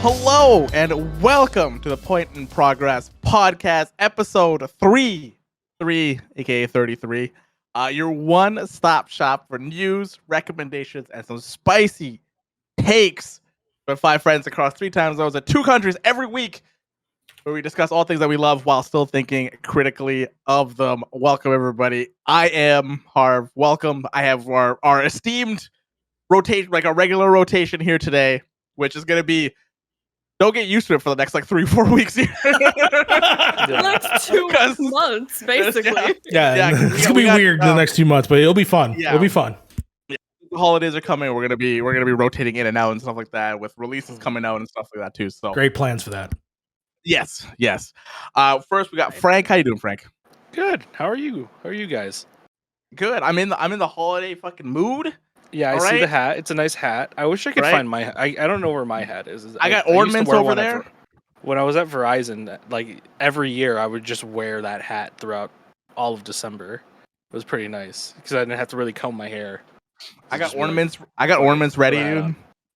Hello and welcome to the Point in Progress podcast, episode 3, aka 33. Your one-stop shop for news, recommendations, and some spicy takes for 5 friends across 3 time zones and 2 countries every week, where we discuss all things that we love while still thinking critically of them. Welcome, everybody. I am Harv. Welcome. I have our esteemed rotation, like a regular rotation here today, which is going to be. Don't get used to it for the next 3-4 weeks here. The next 2 months, basically. Yeah, it's gonna be weird the next 2 months, but it'll be fun. Yeah. It'll be fun. Yeah. The holidays are coming. We're gonna be rotating in and out and stuff like that, with releases coming out and stuff like that too. So great plans for that. Yes. First we got Frank. How you doing, Frank? Good. How are you? How are you guys? Good. I'm in the holiday fucking mood. Yeah, I see the hat. It's a nice hat. I wish I could find my. I don't know where my hat is. I got ornaments over there. When I was at Verizon, every year, I would just wear that hat throughout all of December. It was pretty nice because I didn't have to really comb my hair. I got ornaments. I got ornaments ready, dude.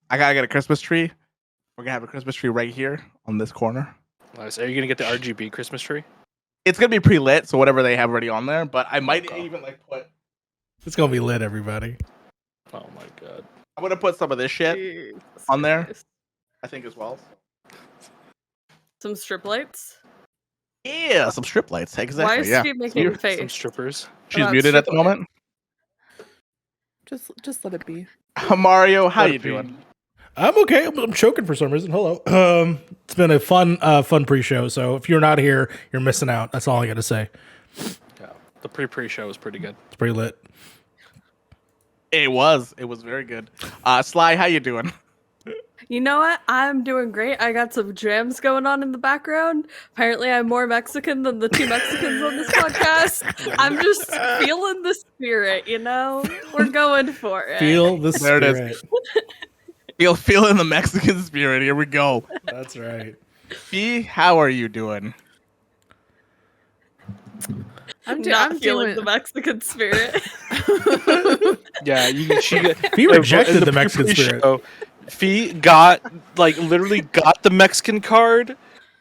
I got a Christmas tree. We're gonna have a Christmas tree right here on this corner. Nice. Are you gonna get the RGB Christmas tree? It's gonna be pre-lit, so whatever they have already on there. But I might even put. It's gonna be lit, everybody. Oh my god! I'm gonna put some of this shit on there. I think as well. Some strip lights. Yeah, some strip lights. Exactly. Why is she making a face? Some strippers. She's muted at the moment. Just let it be. Mario, how you doing? I'm okay. I'm choking for some reason. Hello. It's been a fun pre-show. So if you're not here, you're missing out. That's all I got to say. Yeah, the pre-show was pretty good. It's pretty lit. It was very good. Sly, how you doing? You know what? I'm doing great. I got some jams going on in the background. Apparently, I'm more Mexican than the 2 Mexicans on this podcast. I'm just feeling the spirit, you know? We're going for it. Feel the spirit. There it is. Feeling the Mexican spirit. Here we go. That's right. Fee, how are you doing? I'm feeling the Mexican spirit. Yeah, Fee rejected the Mexican spirit. Fee got literally got the Mexican card,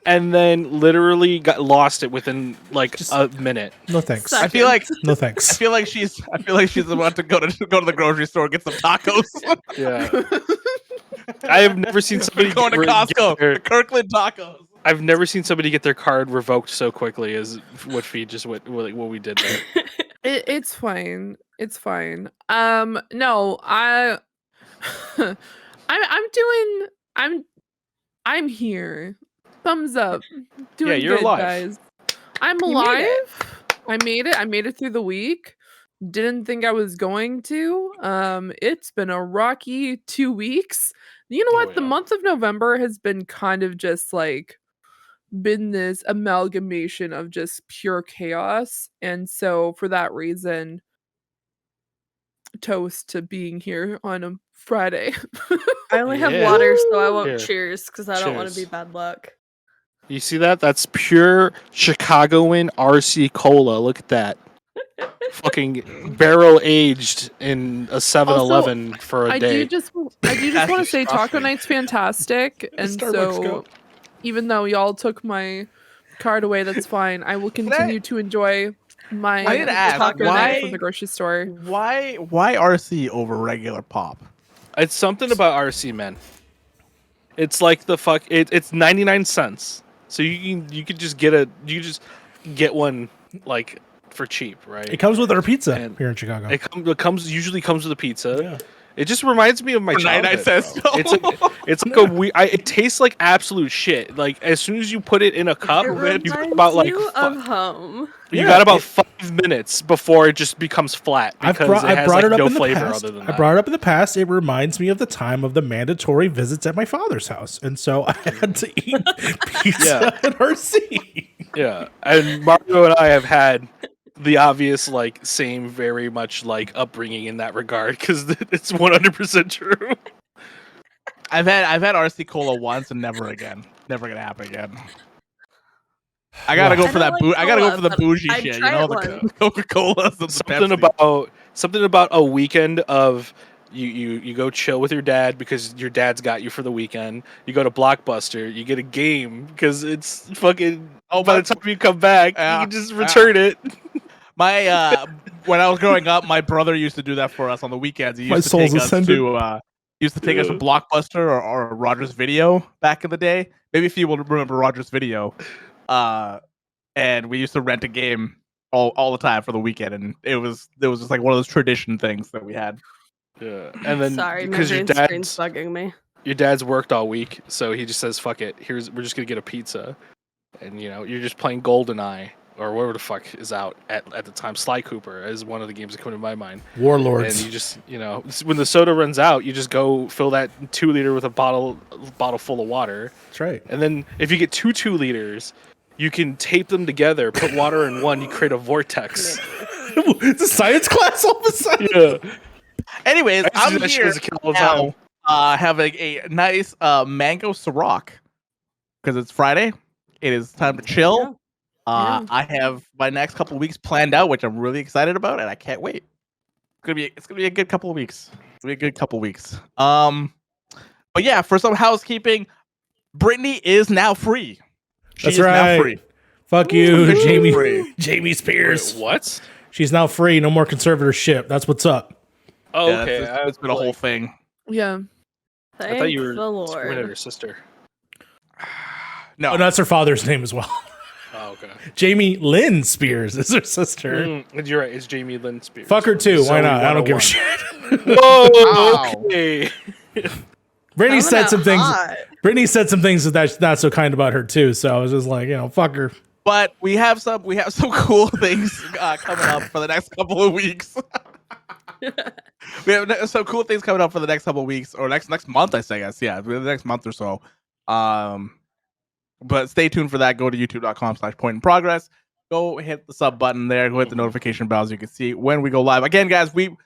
and then literally lost it within a minute. No thanks. I feel like no thanks. I feel like she's about to go to the grocery store and get some tacos. Yeah. I have never seen somebody going to Costco. Kirkland tacos. I've never seen somebody get their card revoked so quickly as what Fee just what we did there. It's fine. It's fine. No, I'm here. Thumbs up. Doing you're good, alive. Guys. I'm alive. I made it. I made it through the week. Didn't think I was going to. It's been a rocky 2 weeks. You know what? The month of November has been kind of just been this amalgamation of just pure chaos. And so for that reason, toast to being here on a Friday. I only have water, so I won't cheers because I don't want to be bad luck. You see that? That's pure Chicagoan RC Cola. Look at that. Fucking barrel aged in a 7-Eleven for a day. I do just want to say Taco Night's fantastic, and so even though y'all took my card away, that's fine. I will continue to enjoy my Taco Night from the grocery store. Why RC over regular pop? It's something about RC, man. It's like it's 99 cents. So you could just get one for cheap, right? It comes with our pizza here in Chicago. It usually comes with a pizza. Yeah. It just reminds me of my childhood. 99 cents. It's like a weird. It tastes like absolute shit. Like as soon as you put it in a cup, you've got about of home. You got about 5 minutes before it just becomes flat because it has no flavor other than that. I brought it up in the past. It reminds me of the time of the mandatory visits at my father's house, and so I had to eat pizza at RC. Yeah, and Mario and I have had the obvious same very much upbringing in that regard because it's 100% true. I've had RC Cola once and never again. Never gonna happen again. I gotta go for that. I gotta go for the bougie shit. You know, the Coca-Cola. Something about a weekend of You go chill with your dad because your dad's got you for the weekend. You go to Blockbuster, you get a game because it's fucking. By the time you come back, you can just return it. My when I was growing up, my brother used to do that for us on the weekends. He used to take us to Blockbuster or Rogers Video back in the day. Maybe if you will remember Rogers Video, and we used to rent a game all the time for the weekend, and it was just like one of those tradition things that we had. Yeah, and then Sorry, my because your green screen's dad's bugging me. your dad's worked all week, so he just says, "Fuck it, we're just gonna get a pizza," and you're just playing GoldenEye or whatever the fuck is out at the time. Sly Cooper is one of the games that come to my mind. Warlords. And you just when the soda runs out, you just go fill that 2 liter with a bottle full of water. That's right. And then if you get 2 liters, you can tape them together, put water in one, you create a vortex. It's a science class all of a sudden. Yeah. Anyways, I'm that shit here as a kid all the time. now, having a nice mango Ciroc because it's Friday. It is time to chill. I have my next couple of weeks planned out, which I'm really excited about, and I can't wait. It's gonna be a good couple of weeks. But yeah, for some housekeeping, Brittany is now free. That's right. Now free. Fuck you, Jamie. Jamie Spears. Wait, what? She's now free. No more conservatorship. That's what's up. Oh, Yeah, okay. it's been a whole thing. Yeah. Thank I thought you were the screaming at her Lord. sister. No, Oh, that's her father's name as well. Oh, okay. Jamie Lynn Spears is her sister. You're right. It's Jamie Lynn Spears. Fuck her too. Why Zoe not? I don't give a 101. shit. Whoa. Okay. Brittany Coming said out some things. hot. Brittany said some things that's not so kind about her too. So I was just like, fuck her. but we have some cool things coming up for the next couple of weeks. We have some cool things coming up for the next couple of weeks or next month, I guess. Yeah, the next month or so. But stay tuned for that. Go to youtube.com/point-in-progress. Go hit the sub button there. Go hit the notification bell so you can see when we go live. Again, guys, we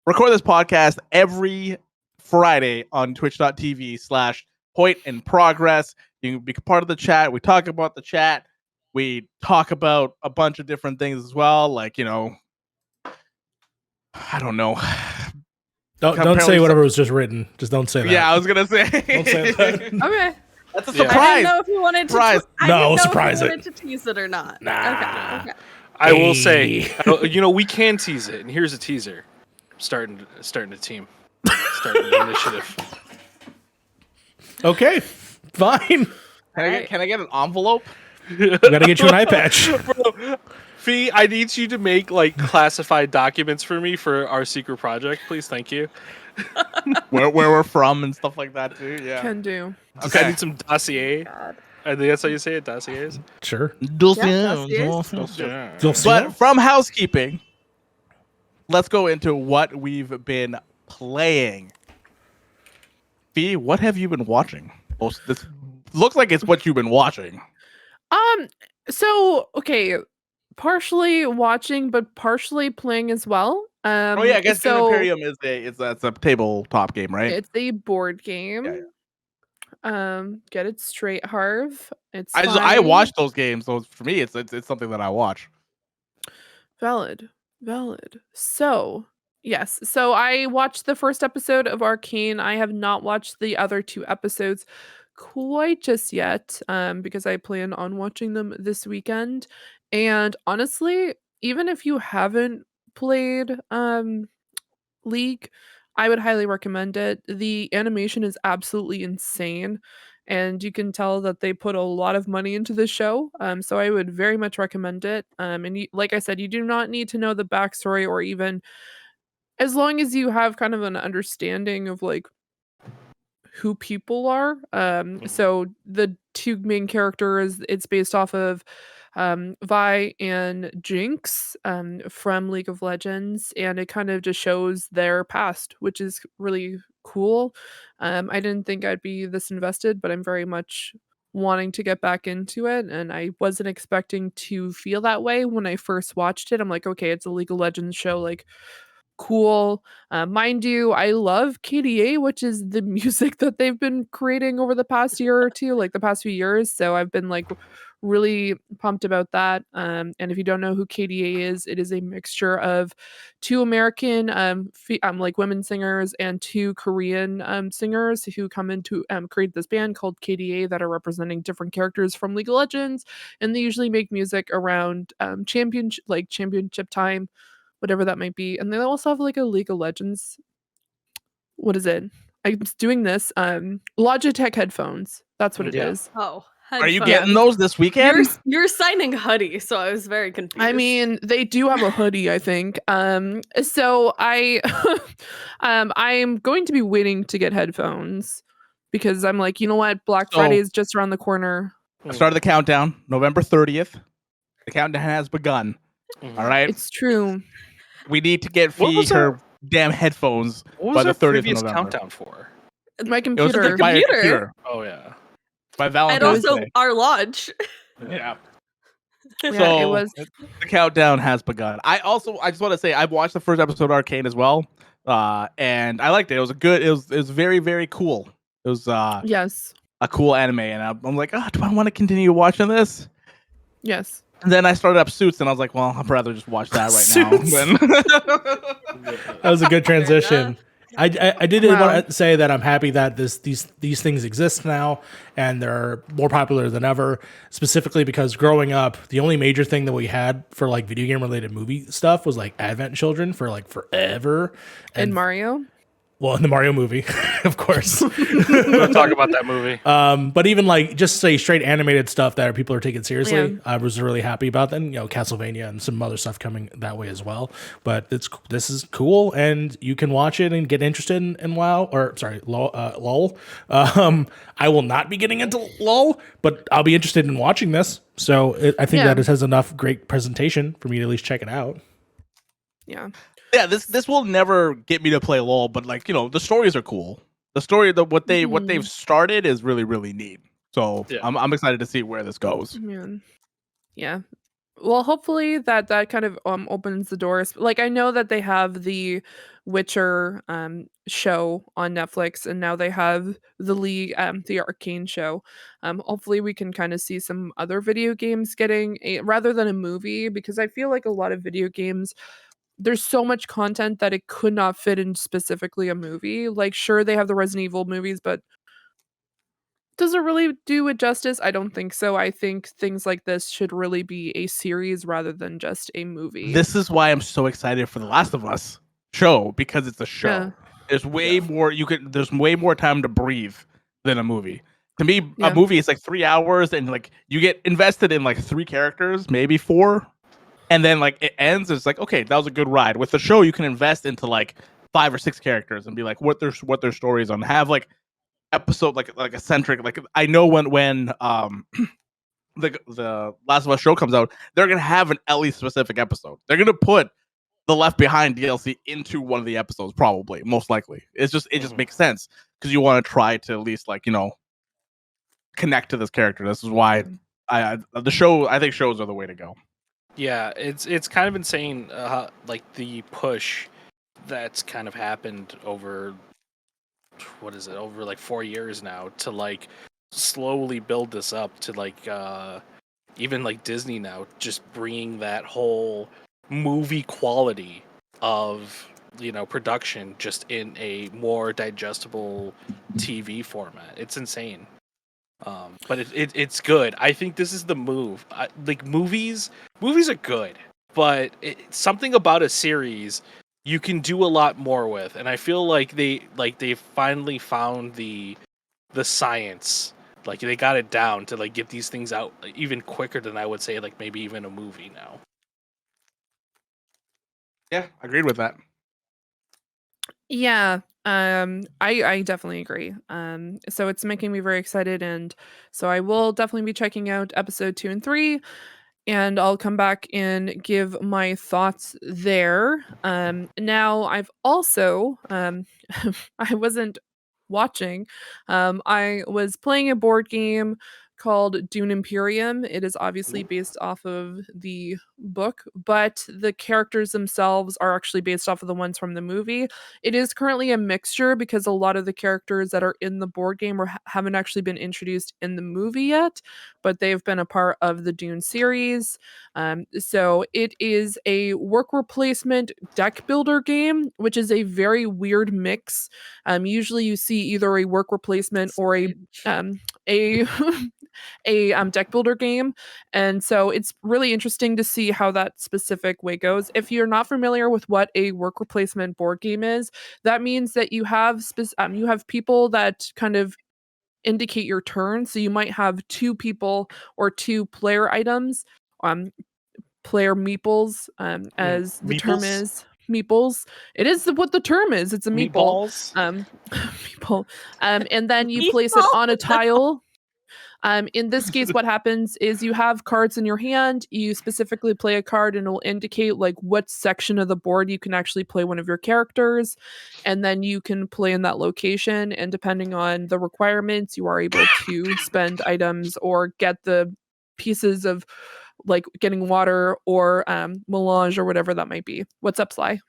record this podcast every Friday on twitch.tv/point-in-progress. You can be part of the chat. We talk about the chat. We talk about a bunch of different things as well. Like, I don't know. Don't say whatever was just written. Just don't say that. Yeah, I was going to say. Don't say that. Okay. That's a Yeah. I surprise. didn't know if you wanted to. Surprise. I No, didn't know surprise if you it. wanted to tease it or not. Nah. Okay. I will say, we can tease it, and here's a teaser. Starting a team, starting an initiative. Okay, fine. Can I get an envelope? We gotta get you an eye patch. Bro, Fee, I need you to make classified documents for me for our secret project, please. Thank you. Where we're from and stuff like that too. Yeah. Can do. Okay. I need some dossier. I think that's how you say it, dossiers. Sure. But from housekeeping, let's go into what we've been playing. Fee, what have you been watching? This looks like it's what you've been watching. So okay, partially watching, but partially playing as well. Oh yeah, I guess Dune so Imperium is a tabletop game, right? it's a board game. Yeah, Get it straight, Harv. It's I fine. watch those games, so for me, it's something that I watch. Valid. So, yes. So I watched the first episode of Arcane. I have not watched the other 2 episodes quite just yet, because I plan on watching them this weekend. And honestly, even if you haven't played League, I would highly recommend it. The animation is absolutely insane, and you can tell that they put a lot of money into the show. So I would very much recommend it. And like I said, you do not need to know the backstory, or even as long as you have kind of an understanding of who people are. So the 2 main characters, it's based off of Vi and Jinx from League of Legends, and it kind of just shows their past, which is really cool. I didn't think I'd be this invested, but I'm very much wanting to get back into it, and I wasn't expecting to feel that way when I first watched it. I'm like, okay, it's a League of Legends show, cool. Mind you, I love KDA, which is the music that they've been creating over the past year or two, like the past few years. So I've been like really pumped about that. And if you don't know who KDA is, it is a mixture of two American like women singers and two Korean singers who come into create this band called KDA that are representing different characters from League of Legends, and they usually make music around championship time, whatever that might be. And they also have like a League of Legends. What is it? I'm doing this. Logitech headphones. That's what it Yeah. is. Oh, Are you headphones. getting those this weekend? You're signing hoodie, so I was very confused. I mean, they do have a hoodie, I think. So I I'm going to be waiting to get headphones because I'm like, you know what? Black Friday is just around the corner. I started the countdown, November 30th. The countdown has begun. All right. It's true. We need to get What Fee was her damn headphones What by was the our 30th of previous November. countdown for? My It was computer. by your computer. computer. Oh yeah. By and Valentine's also Day. our lodge. Yeah. Yeah, So it was. the countdown has begun. I just want to say I've watched the first episode of Arcane as well. And I liked it. It was it was very, very cool. It was Yes. a cool anime, and I'm like, oh, do I want to continue watching this? Yes. And then I started up Suits, and I was like, well, I'd rather just watch that right Suits. now. That was a good transition. I did Wow. want to say that I'm happy that these things exist now and they're more popular than ever. Specifically because growing up, the only major thing that we had for like video game related movie stuff was like Advent Children for like forever. And Mario. Well, in the Mario movie, of course. We'll talk about that movie. But even like just say straight animated stuff that people are taking seriously, Yeah. I was really happy about that. And, Castlevania and some other stuff coming that way as well. But this is cool, and you can watch it and get interested in WoW, or sorry, LOL. I will not be getting into LOL, but I'll be interested in watching this. So I think Yeah. that it has enough great presentation for me to at least check it out. Yeah. Yeah, this will never get me to play LOL, but like, the stories are cool. The story, what they've started is really, really neat. So Yeah. I'm excited to see where this goes. Yeah. Well, hopefully that kind of opens the doors. Like, I know that they have the Witcher show on Netflix, and now they have the League, the Arcane show. Hopefully we can kind of see some other video games getting rather than a movie, because I feel like a lot of video games, there's so much content that it could not fit in specifically a movie. Like, sure, they have the Resident Evil movies, but does it really do it justice? I don't think so. I think things like this should really be a series rather than just a movie. This is why I'm so excited for The Last of Us show, because it's a show. Yeah. There's way more there's way more time to breathe than a movie. To me, Yeah. a movie is like 3 hours, and like you get invested in like 3 characters, maybe 4. And then like it ends, it's like, okay, that was a good ride. With the show, you can invest into like 5 or 6 characters and be like what their stories on. Have like episode like a centric, like I know when the Last of Us show comes out, they're gonna have an Ellie specific episode. They're gonna put the Left Behind DLC into one of the episodes, probably, most likely. It just makes sense because you want to try to at least like connect to this character. This is why I think shows are the way to go. Yeah, it's kind of insane, like the push that's kind of happened over over like 4 years now to like slowly build this up to like even like Disney now just bringing that whole movie quality of production just in a more digestible TV format. It's insane. But it's good. I think this is the move. Like movies are good, but something about a series you can do a lot more with, and I feel like they finally found the science. Like they got it down to like get these things out even quicker than I would say like maybe even a movie now. Yeah, agreed with that. Yeah. I definitely agree. So it's making me very excited, and so I will definitely be checking out episode 2 and 3, and I'll come back and give my thoughts there. Now I've also I wasn't watching. I was playing a board game called Dune Imperium. It is obviously based off of the book, but the characters themselves are actually based off of the ones from the movie. It is currently a mixture because a lot of the characters that are in the board game haven't actually been introduced in the movie yet, but they've been a part of the Dune series. So it is a work replacement deck builder game, which is a very weird mix. Usually you see either a work replacement or a deck builder game, and so it's really interesting to see how that specific way goes. If you're not familiar with what a work replacement board game is, that means that you have people that kind of indicate your turn. So you might have 2 people or 2 player items, player meeples, as the term is. Meeples. It is what the term is. It's a meeple. Meeple. And then you place it on a tile. In this case, what happens is you have cards in your hand. You specifically play a card, and it will indicate like what section of the board you can actually play one of your characters, and then you can play in that location. And depending on the requirements, you are able to spend items or get the pieces of like getting water or melange or whatever that might be. What's up, Sly?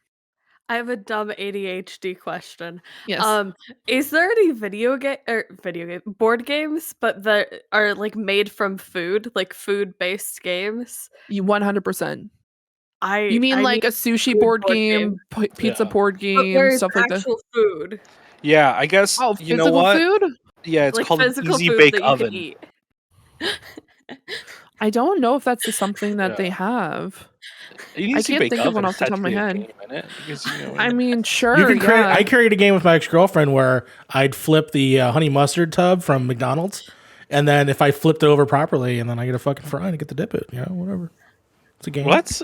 I have a dumb ADHD question. Yes. Is there any video game board games, but that are like made from food, like food-based games? You 100%. You mean like need a sushi food board board game, pizza board but game, there's stuff like that? actual food, Yeah, I guess Oh, you know physical what? food? Yeah, it's like called an physical Easy food Bake that you Oven. can eat. I don't know if that's something that they Yeah. have. An I Easy can't Bake think of Oven one is off the top of my technically a head. game in it, because, you know, I mean, sure, You can create. yeah. I created a game with my ex-girlfriend where I'd flip the honey mustard tub from McDonald's, and then if I flipped it over properly, and then I get a fucking fry and I get to dip it. You know, whatever. It's a game. What?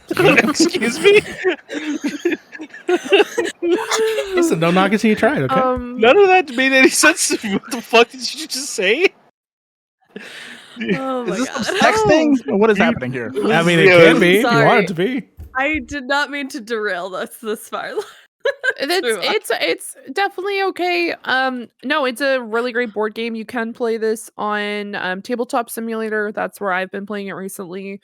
Excuse me? Listen, don't knock it till you try it. Okay. None of that made any sense to me. What the fuck did you just say? Oh my Is this god. some sex thing? What is happening here? I mean, it can be if you Sorry. want it to be. I did not mean to derail this far. It's definitely okay. No, it's a really great board game. You can play this on Tabletop Simulator. That's where I've been playing it recently.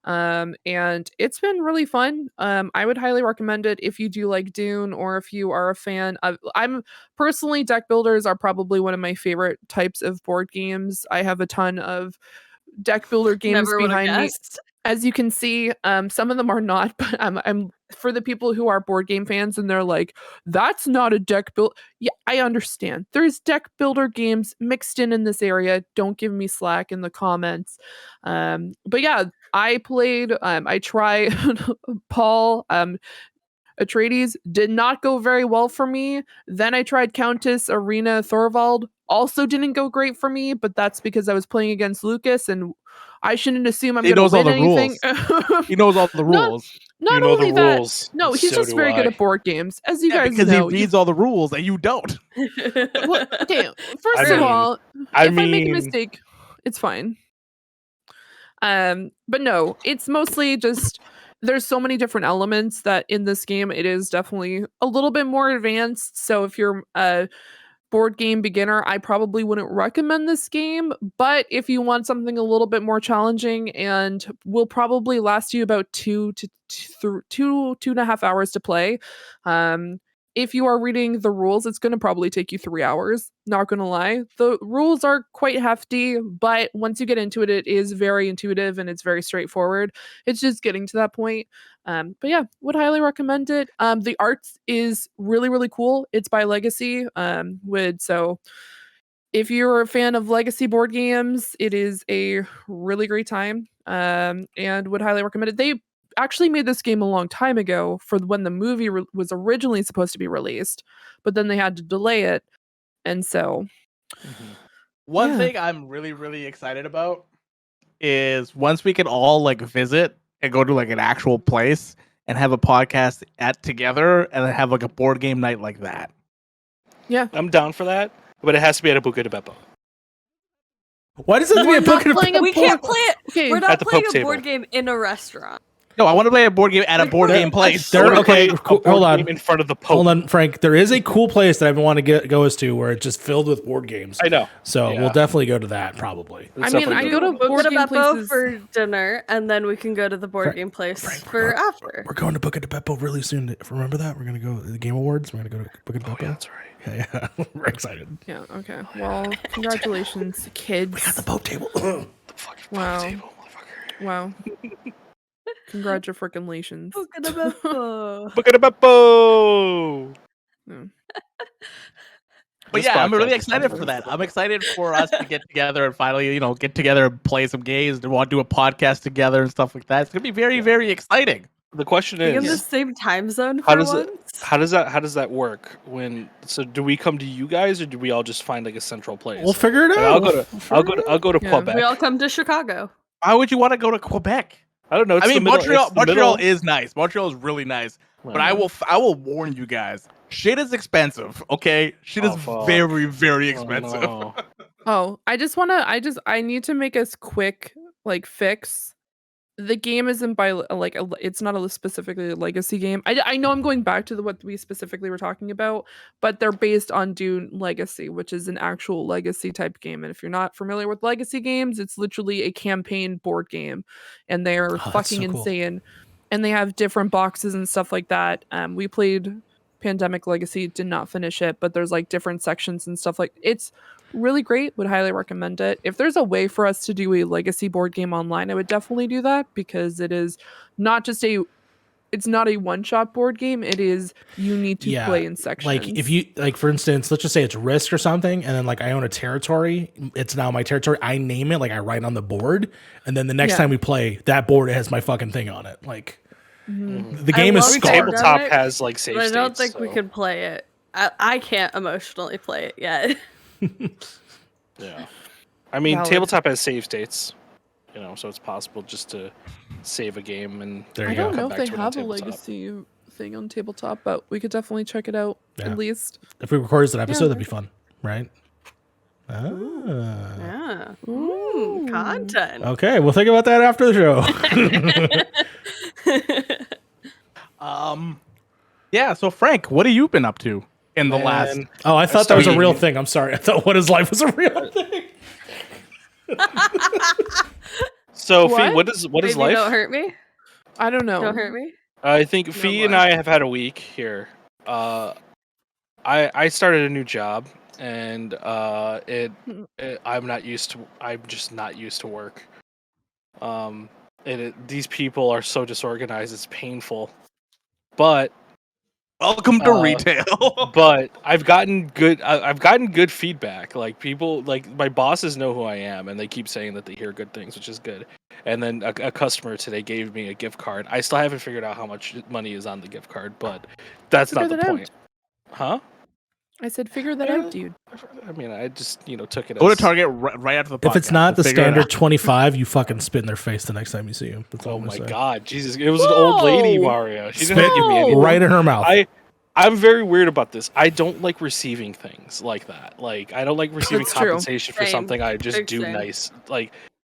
And it's been really fun. I would highly recommend it if you do like Dune, or if you are a fan of. I'm personally, deck builders are probably one of my favorite types of board games. I have a ton of deck builder games Never would've behind me. guessed. As you can see, some of them are not, but I'm for the people who are board game fans and they're like, that's not a deck build. Yeah, I understand. There's deck builder games mixed in this area. Don't give me slack in the comments. But yeah, I played. I tried Paul. Atreides did not go very well for me. Then I tried Countess Arena Thorvald. Also didn't go great for me, but that's because I was playing against Lucas, and I shouldn't assume I'm going to win anything. He knows all the rules. Not You know only the that, rules. no, he's So just do very good I. at board games, as you guys Because know. he reads all the rules and you don't. Well, okay, first I of mean- all, I if I make a mean- mistake, it's fine. But no, it's mostly just there's so many different elements that in this game it is definitely a little bit more advanced. So if you're a board game beginner, I probably wouldn't recommend this game. But if you want something a little bit more challenging and will probably last you about 2.5 hours to play, if you are reading the rules, it's going to probably take you 3 hours. Not going to lie. The rules are quite hefty, but once you get into it, it is very intuitive and it's very straightforward. It's just getting to that point. But yeah, would highly recommend it. The art is really, really cool. It's by Legacy. So if you're a fan of Legacy board games, it is a really great time. And would highly recommend it. They actually made this game a long time ago for when the movie was originally supposed to be released, but then they had to delay it. And so One Yeah. thing I'm really, really excited about is once we can all like visit and go to like an actual place and have a podcast together and then have like a board game night like that. I'm down for that, but it has to be at a Buca de Beppo. Why does it have to be We're a not book? playing a We can't play it. Okay, We're At not the playing Poke a board table. game in a restaurant. No, I want to play a board game at a board game place. Okay, hold on. In front of the Pope. Hold on, Frank. There is a cool place that I've been wanting to go to where it's just filled with board games. I know. So we'll definitely go to that probably. I mean, I go to board game places for dinner, and then we can go to the board game place for after. We're going to Book of the Beppo really soon. Remember that? We're going to go to the Game Awards. We're going to go to Book of the Beppo. Yeah, that's right. Yeah. We're excited. Yeah, okay. Well, congratulations, kids. We got the Pope table. The fucking Wow. table, motherfucker. Wow. Congratulations. Book of the Beppo. Look at the Beppo! But yeah, I'm really excited for that. I'm excited for us to get together and finally, get together and play some games and want to do a podcast together and stuff like that. It's gonna be very, very exciting. The question Being in the is, same time zone how for does once. how does that work? So do we come to you guys, or do we all just find like a central place? We'll figure it Like, out. I'll go to Yeah. Quebec. We all come to Chicago. Why would you want to go to Quebec? I don't know. It's I mean, the middle, Montreal. it's the Montreal middle. is nice. Montreal is really nice. Right. But I will warn you guys. Shit is expensive. Okay, shit is fuck. very, very Oh, expensive. no. Oh, I need to make a quick fix. The game isn't by it's not a specifically legacy game. I know I'm going back to what we specifically were talking about, but they're based on Dune Legacy, which is an actual legacy type game. And if you're not familiar with legacy games, it's literally a campaign board game, and they're that's fucking so cool. insane. And they have different boxes and stuff like that. We played Pandemic Legacy, did not finish it, but there's different sections and stuff it's really great. Would highly recommend it. If there's a way for us to do a legacy board game online, I would definitely do that, because it is not just it's not a one-shot board game. It is you need to play in sections. Like if you for instance, let's just say it's Risk or something, and then I own a territory. It's now my territory. I name it, I write on the board, and then the next time we play, that board has my fucking thing on it. The game is love scarred. Tabletop has save But I don't states, think we so- can play it. I can't emotionally play it yet. Yeah. I mean, Valid. tabletop has save states, so it's possible just to save a game and There I you don't go. know come if back they to it on have a tabletop. legacy thing on tabletop, but we could definitely check it out Yeah. at least. If we record an episode, Yeah. that'd be fun, right? Ah. Yeah. Ooh. Content. Okay, we'll think about that after the show. Yeah. So Frank, what have you been up to in the last? Man, Oh, I thought that was a real started- thing. I'm sorry. I thought What Is Life was a real thing. So, Fee, What? what is Baby, life? Don't hurt me. I don't know. Don't hurt me. I think Fee and I have had a week here. I started a new job, and I'm just not used to work. These people are so disorganized. It's painful. But Welcome to retail. but I've gotten good feedback. People, my bosses know who I am, and they keep saying that they hear good things, which is good. And then a customer today gave me a gift card. I still haven't figured out how much money is on the gift card, but that's not the Figure that point. Huh? I said, figure that out, dude. I mean, I just took it. Go to as... Target right after the podcast. If it's not the We'll figure it standard out. 25, 25, you fucking spit in their face the next time you see them. That's all Oh I'm my gonna say. god, Jesus! It was an old lady, Whoa. Mario. She Spit didn't give me anything. right in her mouth. I'm very weird about this. I don't like receiving things like that. I don't like receiving That's true. compensation for Same. something I just Big do same. nice.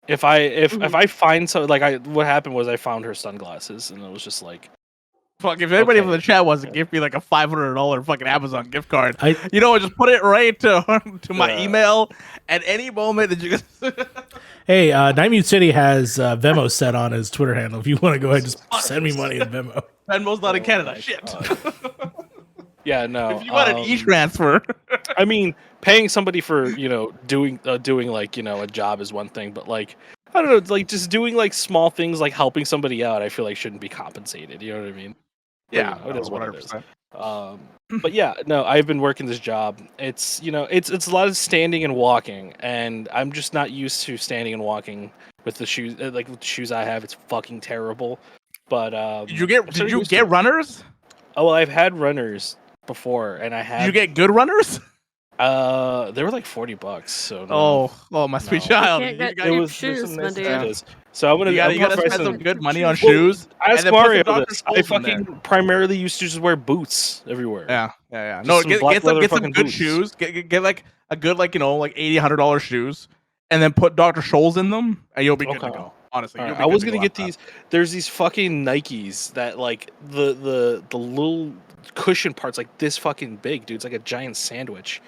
If I find what happened was I found her sunglasses, and it was just Fuck, if anybody Okay. from the chat wants to give me a $500 fucking Amazon gift card, I- just put it right to my Yeah. email at any moment that you Hey, Nightmute City has Venmo set on his Twitter handle. If you want to go ahead, just send me money in Venmo. Venmo's not in Canada. my Shit. yeah, no. If you want an e-transfer. I mean, paying somebody for doing a job is one thing, but I don't know, just doing small things like helping somebody out, I feel shouldn't be compensated. You know what I mean? Yeah, it is what it is. 100%. But yeah, no, I've been working this job. It's it's a lot of standing and walking, and I'm just not used to standing and walking with the shoes. With the shoes I have, it's fucking terrible. But Did you get runners? Oh, well, I've had runners before, and I had. Did you get good runners? They were $40. So no. Oh, my sweet No. child. You can't get You cheap there's shoes, some my nice dude. Adidas. So I'm gonna. you gotta I'm gonna spend buy some good money on Well, shoes. Ask and then put Mario some Dr. this. I Scholl's in there. fucking primarily used to just wear boots everywhere. Yeah. Just No, some get black some leather fucking good boots. shoes. Get a good $80, $100 shoes, and then put Dr. Scholl's in them, and you'll be good to Okay. go. Honestly, All you'll right, be I good was to gonna go get after these. There's these fucking Nikes that like the little cussion parts like this fucking big, dude. It's like a giant sandwich,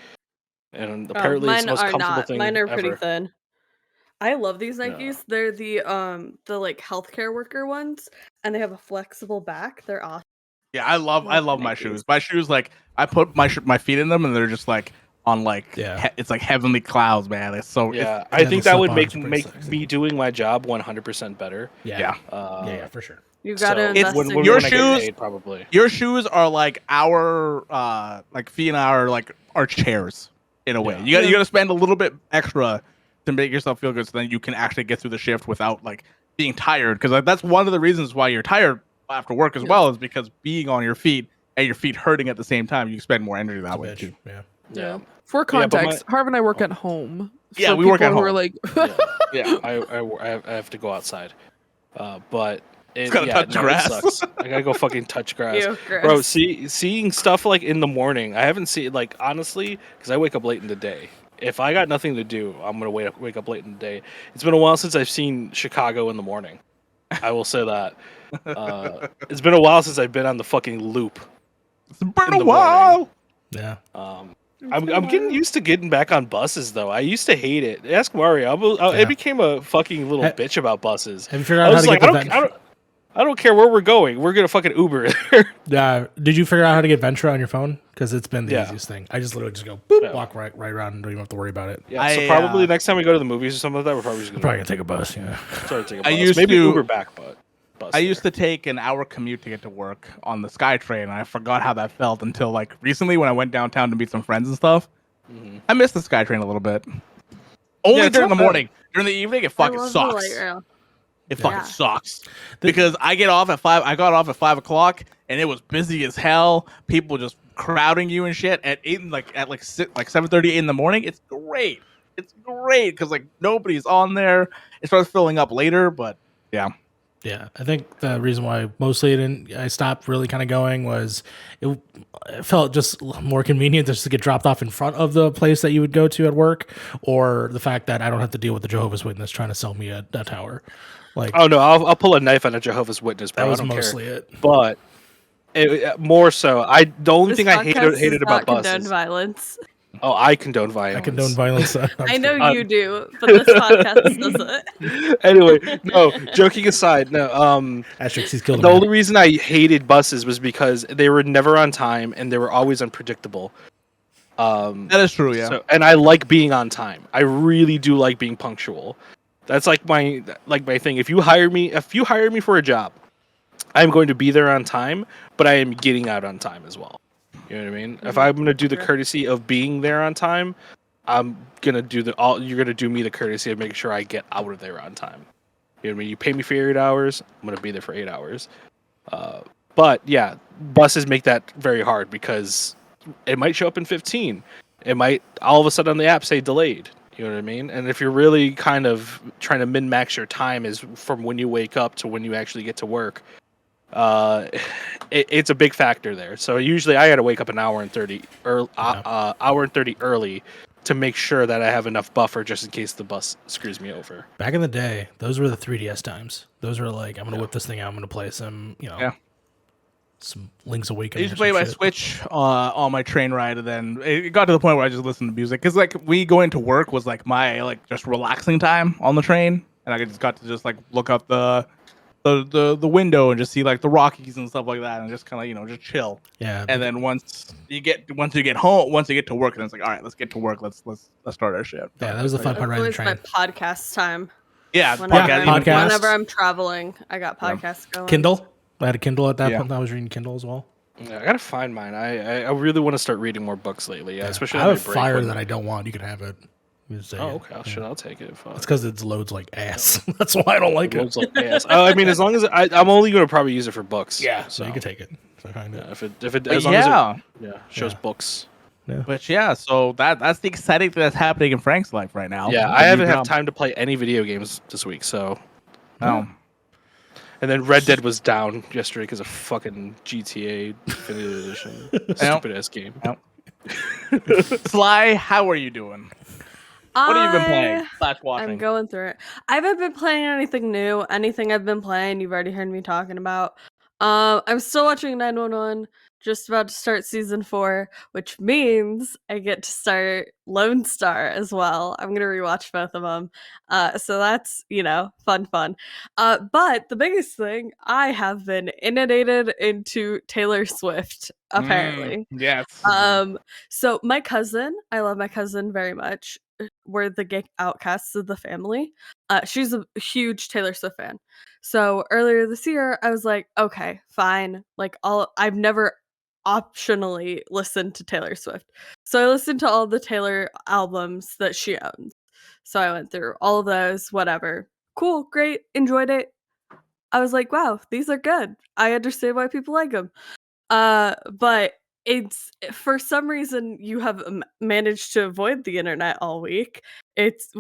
and apparently it's mine the most are comfortable not. thing Mine are pretty ever. thin. I love these Yeah. Nikes. They're the like healthcare worker ones, and they have a flexible back. They're awesome. Yeah, I love my Nikes. shoes. My shoes, like I put my feet in them, and they're just like on like Yeah. it's like heavenly clouds, man. It's so Yeah, it's, I the think that would slip-ons make are pretty make sexy. me doing my job 100% better. Yeah. yeah. Yeah, for sure. You gotta So invest It's- in your when I get shoes- paid, probably. Your shoes are like our like Fiona are like our chairs in a way. Yeah. You got Yeah. to spend a little bit extra to make yourself feel good, so then you can actually get through the shift without like being tired. Because like, that's one of the reasons why you're tired after work as Yes. well, is because being on your feet and your feet hurting at the same time, you spend more energy that way Bitch. too. Yeah. Yeah, For Yeah, but context, Harv and I work at home. Yeah, For we work people at who are home. like, yeah. I have to go outside, but it, gotta touch it grass. sucks. I gotta go fucking touch grass. Ew, gross. Bro, seeing stuff like in the morning, I haven't seen like honestly because I wake up late in the day. If I got nothing to do, I'm gonna wake up late in the day. It's been a while since I've seen Chicago in the morning. I will say that. It's been a while since I've been on the fucking loop. It's been In a the while. Yeah. I'm getting used to getting back on buses though. I used to hate it. Ask Mario. Yeah. I became a fucking little Ha- bitch about buses. Have you figured I out how was to like, get the I don't care where we're going. We're gonna fucking Uber there. Did you figure out how to get Ventura on your phone? Because it's been the Yeah. easiest thing. I just literally just go boop, Yeah. walk right around, and don't even have to worry about it. Yeah, so I, probably next time we go to the movies or something like that, we're probably just gonna Probably gonna take a bus. Yeah. start to take a I bus. used Maybe to- Uber back, but bus I used to take an hour commute to get to work on the SkyTrain, and I forgot how that felt until like recently when I went downtown to meet some friends and stuff. I missed the SkyTrain a little bit. Only it's during the not bad. morning. During the evening, it I fucking love the sucks. light rail. It fucking Yeah. sucks because I get off at 5. I got off at 5 o'clock, and it was busy as hell. People just crowding you and shit at 8, at 7:30 in the morning. It's great. It's great because like nobody's on there. It starts filling up later, but yeah. Yeah, I think the reason why mostly I stopped really kind of going was it felt just more convenient just to get dropped off in front of the place that you would go to at work, or the fact that I don't have to deal with the Jehovah's Witness trying to sell me a tower. Like Oh no, I'll pull a knife on a Jehovah's Witness, bro. that was I don't mostly care. it. But more so, the only This thing I podcast hated does about not condone buses. violence. Oh, I condone violence. I condone violence. I'm I just know kidding. you do, but this podcast doesn't. Anyway, no. Joking aside, no. Asterix, he's killed a The man. only reason I hated buses was because they were never on time and they were always unpredictable. That is true. Yeah. So, and I like being on time. I really do like being punctual. That's like my thing. If you hire me for a job, I'm going to be there on time, but I am getting out on time as well. You know what I mean? If I'm going to do the courtesy of being there on time, I'm going to do you're going to do me the courtesy of making sure I get out of there on time. You know what I mean? You pay me for 8 hours, I'm going to be there for 8 hours. But yeah, buses make that very hard because it might show up in 15. It might all of a sudden on the app say delayed. You know what I mean? And if you're really kind of trying to min-max your time is from when you wake up to when you actually get to work, it's a big factor there. So usually I got to wake up an hour and 30 early to make sure that I have enough buffer just in case the bus screws me over. Back in the day, those were the 3DS times. Those were like, I'm gonna whip this thing out. I'm gonna play some, some Link's I Awakening. used to play my Switch on my train ride, and then it got to the point where I just listened to music because like we going to work was like my like just relaxing time on the train, and I just got to just like look up the window and just see like the Rockies and stuff like that, and just kind of just chill. Yeah. And then once you get to work, then it's like, all right, let's get to work. Let's start our shit. Yeah, that was the fun part riding the It's my train. podcast time. Yeah, podcast. Whenever I'm traveling, I got podcasts going. Kindle. I had a Kindle at that Yeah. point. I was reading Kindle as well. Yeah, I gotta find mine. I really want to start reading more books lately. Yeah, especially I on have my a break fire when- that I don't want. You can have it. You just say Oh, it. okay. I'll take it. Fuck. It's because it loads like ass. That's why I don't like it. Loads like ass. I mean, as long as I'm only gonna probably use it for books. Yeah, so so you can take it. If I find it. yeah, if it But as long as yeah. it shows Yeah. books. But yeah, so that's the exciting thing that's happening in Frank's life right now. Yeah, The I new haven't had job. time to play any video games this week. So, No. and then Red Dead was down yesterday because of fucking GTA Definitive Edition. Stupid ass game. Sly, how are you doing? What have you been playing I / I'm watching? going through it. I haven't been playing anything new. Anything I've been playing, you've already heard me talking about. I'm still watching 911. Just about to start season 4, which means I get to start Lone Star as well. I'm gonna rewatch both of them. So that's fun. But the biggest thing, I have been inundated into Taylor Swift. Apparently, Yes. so my cousin, I love my cousin very much. We're the gay outcasts of the family. She's a huge Taylor Swift fan. So earlier this year, I was like, okay, fine. Like I've never optionally listened to Taylor Swift. So I listened to all the Taylor albums that she owns. So I went through all of those, whatever. Cool, great, enjoyed it. I was like, wow, these are good. I understand why people like them. But it's for some reason you have managed to avoid the internet all week. It's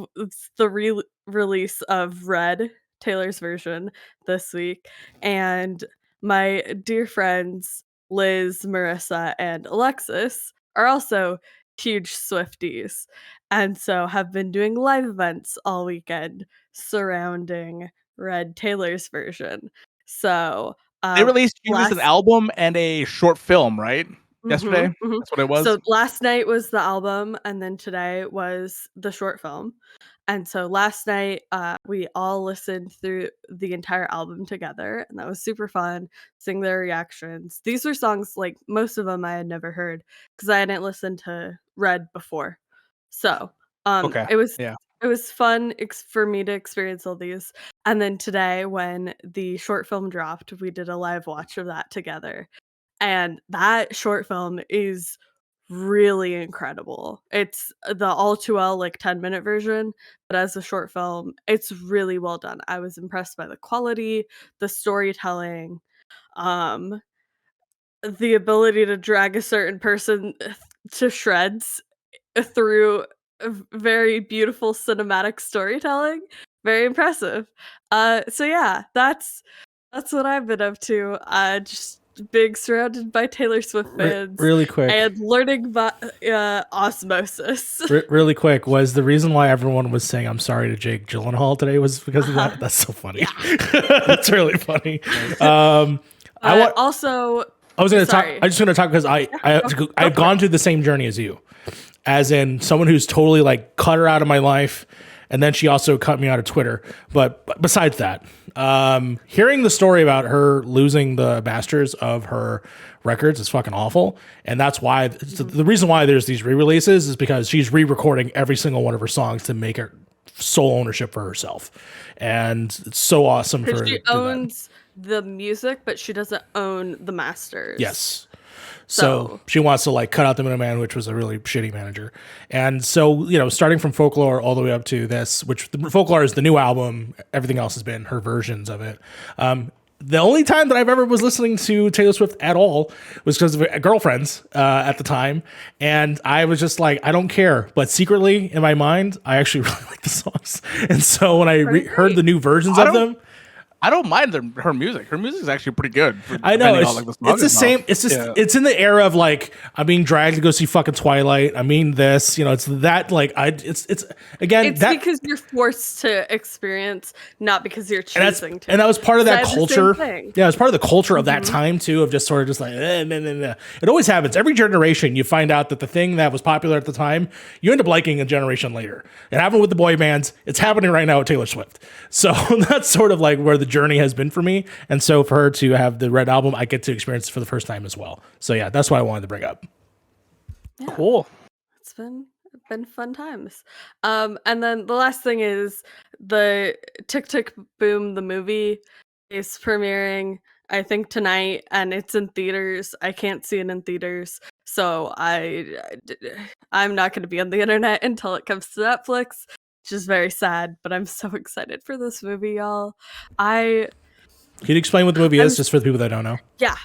the release of Red, Taylor's version, this week, and my dear friends Liz, Marissa, and Alexis are also huge Swifties, and so have been doing live events all weekend surrounding Red Taylor's version. So They released an last album and a short film, right? Yesterday? Mhm, mhm. That's what it was? So last night was the album, and then today was the short film. And so last night, we all listened through the entire album together, and that was super fun, seeing their reactions. These were songs, like, most of them I had never heard because I hadn't listened to Red before. So, Okay, it was yeah. it was fun for me to experience all these. And then today, when the short film dropped, we did a live watch of that together. And that short film is really incredible. It's the all too well, like, 10-minute version, but as a short film, it's really well done. I was impressed by the quality, the storytelling, um, the ability to drag a certain person to shreds through very beautiful cinematic storytelling. Very impressive. So yeah, that's what I've been up to. Just being surrounded by Taylor Swift fans Really quick. and learning by osmosis. Really quick, was the reason why everyone was saying I'm sorry to Jake Gyllenhaal today was because of that? That's so funny. That's really funny. Also, I was going to talk. sorry. I'm just going to talk because I've gone through the same journey as you, as in someone who's totally like cut her out of my life, and then she also cut me out of Twitter. But besides that, hearing the story about her losing the masters of her records is fucking awful, and that's why the reason why there's these re-releases is because she's re-recording every single one of her songs to make her sole ownership for herself, and it's so awesome for her she to do that. owns the music, but she doesn't own the masters. Yes. So she wants to like cut out the middleman, which was a really shitty manager. And so, starting from Folklore all the way up to this, which the Folklore is the new album. Everything else has been her versions of it. The only time that I've ever was listening to Taylor Swift at all was because of girlfriends at the time. And I was just like, I don't care. But secretly in my mind, I actually really like the songs. And so when I heard the new versions of them, I don't mind her music. Her music is actually pretty good. I know It's the same. It's just it's in the era of like I'm being dragged to go see fucking Twilight. I mean this, it's that like it's again. It's because you're forced to experience, not because you're choosing to. And that was part of that culture. Yeah, it was part of the culture of that time too, of just sort of just like nah. It always happens. Every generation, you find out that the thing that was popular at the time, you end up liking a generation later. It happened with the boy bands. It's happening right now with Taylor Swift. So that's sort of like where the journey has been for me, and so for her to have the Red album, I get to experience it for the first time as well. So yeah, that's what I wanted to bring up. Yeah. Cool. It's been fun times. And then the last thing is the Tick Tick Boom the movie is premiering, I think, tonight, and it's in theaters. I can't see it in theaters, so I'm not going to be on the internet until it comes to Netflix. Which is very sad, but I'm so excited for this movie, y'all. Can you explain what the movie is, just for the people that don't know? Yeah.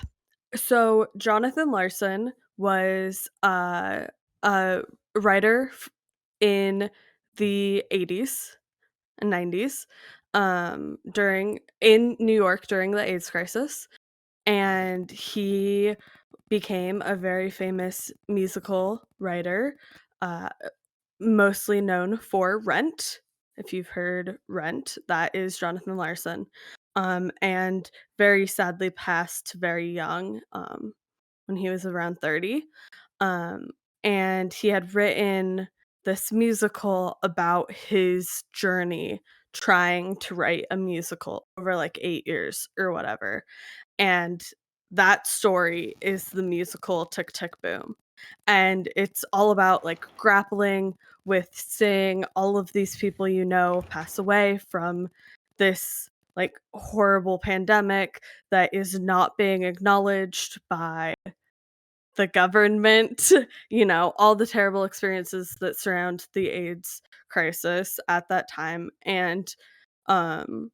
So Jonathan Larson was a writer in the 80s and 90s, in New York during the AIDS crisis, and he became a very famous musical writer. mostly known for Rent. If you've heard Rent, that is Jonathan Larson. And very sadly passed very young, when he was around 30. Um, and he had written this musical about his journey trying to write a musical over like 8 years or whatever. And that story is the musical Tick Tick Boom. And it's all about like grappling with seeing all of these people you know pass away from this like horrible pandemic that is not being acknowledged by the government, all the terrible experiences that surround the AIDS crisis at that time. And um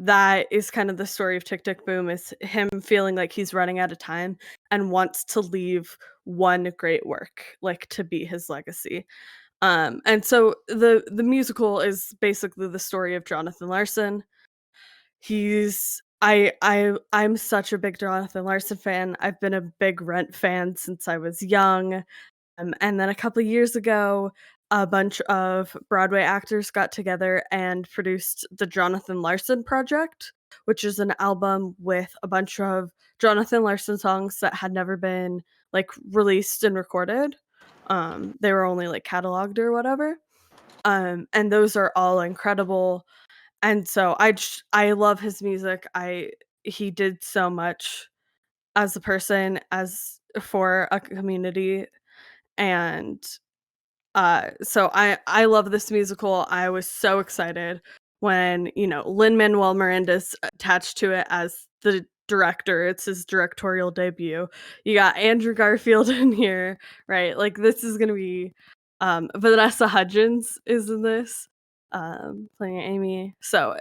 that is kind of the story of Tick Tick Boom, is him feeling like he's running out of time and wants to leave one great work, like to be his legacy. And so the musical is basically the story of Jonathan Larson. I'm such a big Jonathan Larson fan. I've been a big Rent fan since I was young. And then a couple of years ago, a bunch of Broadway actors got together and produced the Jonathan Larson Project, which is an album with a bunch of Jonathan Larson songs that had never been like released and recorded. They were only like cataloged or whatever. And those are all incredible. And so I love his music. He did so much as a person, as for a community. And so I love this musical. I was so excited when Lin-Manuel Miranda's attached to it as the director. It's his directorial debut. You got Andrew Garfield in here, right? Like, this is gonna be Vanessa Hudgens is in this, playing Amy. So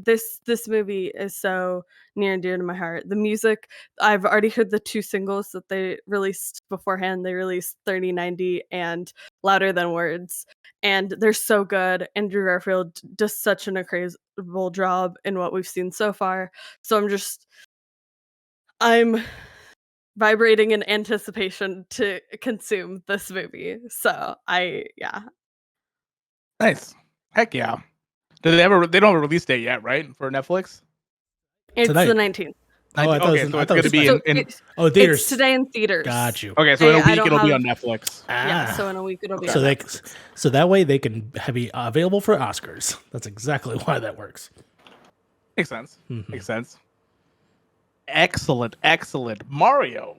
this movie is so near and dear to my heart. The music, I've already heard the 2 singles that they released beforehand. They released 3090 and Louder Than Words, and they're so good. Andrew Garfield does such an incredible job in what we've seen so far. So I'm vibrating in anticipation to consume this movie. So yeah. Nice. Heck yeah. They don't have a release date yet, right? For Netflix? It's Tonight. the 19th. Oh, I thought Okay, it was, so I it's thought going it to was be Friday. in theaters. It's today in theaters. Got you. Okay, so in a I week don't it'll be have- on Netflix. Yeah, so in a week it'll be So on they, Netflix. so that way they can be available for Oscars. That's exactly why that works. Makes sense. Mhm. Makes sense. Excellent. Mario.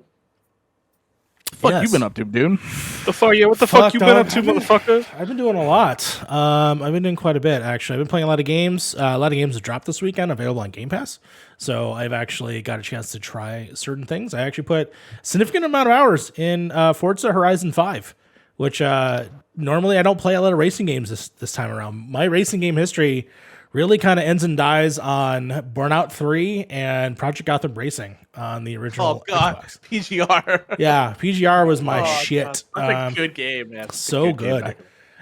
What Yes. you been up to, dude? The fuck, yeah, what the fuck you been dog. up to, motherfucker? I've been doing a lot. I've been doing quite a bit, actually. I've been playing a lot of games. A lot of games have dropped this weekend, available on Game Pass. So I've actually got a chance to try certain things. I actually put a significant amount of hours in Forza Horizon 5, which normally I don't play a lot of racing games this time around. My racing game history really kind of ends and dies on Burnout 3 and Project Gotham Racing on the original Oh god, Xbox. PGR. Yeah, PGR was my Oh, shit. God. That's a good game, man. That's a So game good. back.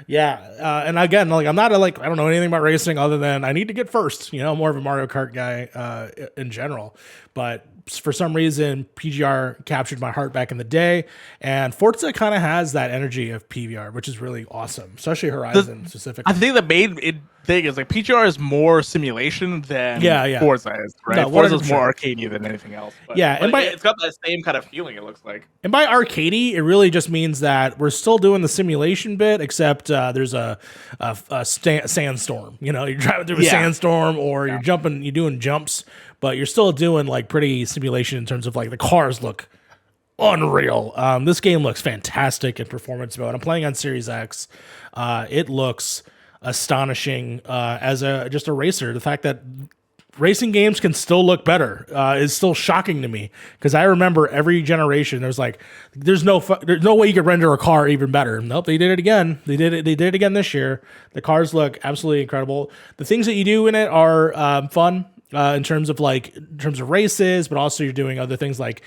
Yeah, and again, like I'm not I don't know anything about racing other than I need to get first. I'm more of a Mario Kart guy in general, but for some reason PGR captured my heart back in the day, and Forza kind of has that energy of PBR, which is really awesome, especially Horizon specifically. I think the main thing is like PGR is more simulation than Forza is, right? No, Forza is 100%. more arcadey than anything else. But, Yeah, and it's got that same kind of feeling. It looks like. And by arcadey, it really just means that we're still doing the simulation bit, except there's a sandstorm. You're driving through a sandstorm, or you're doing jumps, but you're still doing like pretty simulation in terms of like the cars look unreal. This game looks fantastic in performance mode. I'm playing on Series X. It looks astonishing as just a racer. The fact that racing games can still look better is still shocking to me, because I remember every generation there's no way you could render a car even better. Nope, they did it again. They did it again this year. The cars look absolutely incredible. The things that you do in it are fun in terms of races, but also you're doing other things like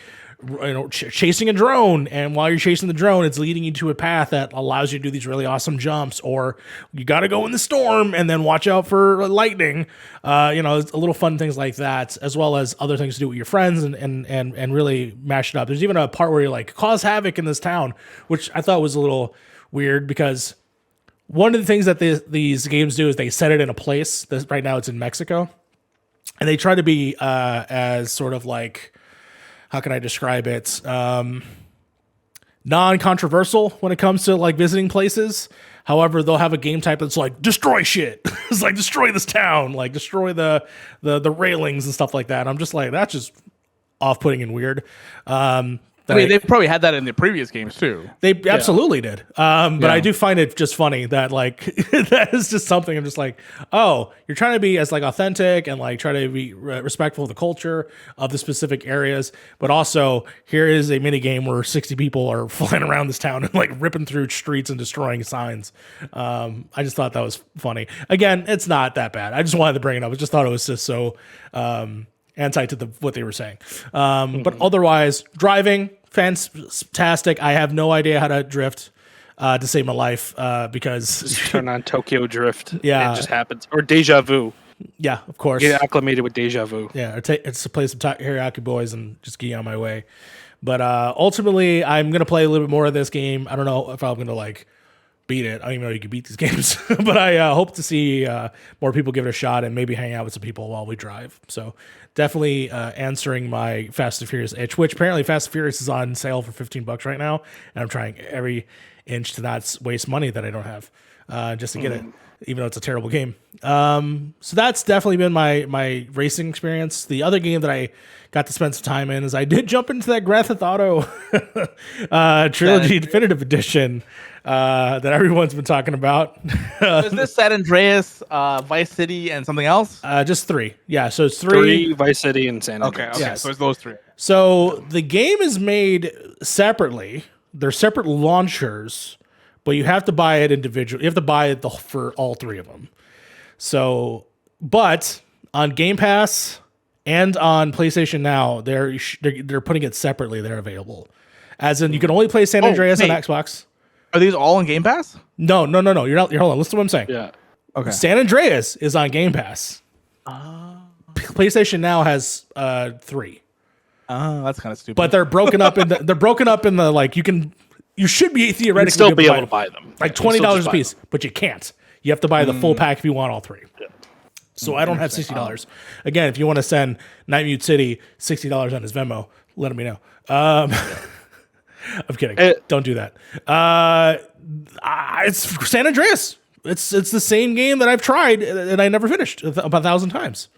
chasing a drone, and while you're chasing the drone, it's leading you to a path that allows you to do these really awesome jumps, or you got to go in the storm and then watch out for lightning. It's a little fun things like that, as well as other things to do with your friends and really mash it up. There's even a part where you like cause havoc in this town, which I thought was a little weird because one of the things that these games do is they set it in a place. Right now it's in Mexico. And they try to be as sort of like, how can I describe it? Non-controversial when it comes to like visiting places. However, they'll have a game type that's like destroy shit. It's like destroy this town, like destroy the railings and stuff like that. I'm just like, that's just off-putting and weird. I mean, they probably had that in the previous games too. They absolutely did. But I do find it just funny that like that is just something I'm just like, oh, you're trying to be as like authentic and like try to be respectful of the culture of the specific areas, but also here is a mini game where 60 people are flying around this town and like ripping through streets and destroying signs. I just thought that was funny. Again, it's not that bad. I just wanted to bring it up. I just thought it was just so anti to what they were saying. But otherwise, driving. Fantastic. I have no idea how to drift to save my life because just turn on Tokyo Drift. Yeah, it just happens. Or Deja Vu. Yeah, of course. Get acclimated with Deja Vu. Yeah, it's to play some Teriyaki Boys and just get on my way. But ultimately, I'm gonna play a little bit more of this game. I don't know if I'm gonna like beat it. I don't even know you can beat these games, but I hope to see more people give it a shot and maybe hang out with some people while we drive. So definitely answering my Fast and Furious itch, which apparently Fast and Furious is on sale for $15 right now, and I'm trying every inch to not waste money that I don't have just to get it, even though it's a terrible game. So that's definitely been my racing experience. The other game that I got to spend some time in is I did jump into that Grand Theft Auto Trilogy Definitive Edition that everyone's been talking about. Is this San Andreas, Vice City, and something else? Just 3. Yeah, so it's 3. Vice City and San Andreas. Okay, Yes. so it's those 3. So the game is made separately. They're separate launchers, but you have to buy it individually. You have to buy it for all 3 of them. So, but on Game Pass and on PlayStation Now, they're putting it separately. They're available, as in you can only play San Andreas on Xbox. Are these all on Game Pass? No. You're not. Hold on. Listen to what I'm saying. Yeah. Okay. San Andreas is on Game Pass. PlayStation Now has 3. That's kind of stupid. But they're broken up in the like you should be theoretically still be able to buy them. like $20 a piece, but you can't. You have to buy the full pack if you want all 3. Yeah. So I don't have $60. Again, if you want to send Night Mute City $60 on his Venmo, let me know. I'm kidding. Don't do that. It's San Andreas. It's the same game that I've tried and I never finished about 1,000 times.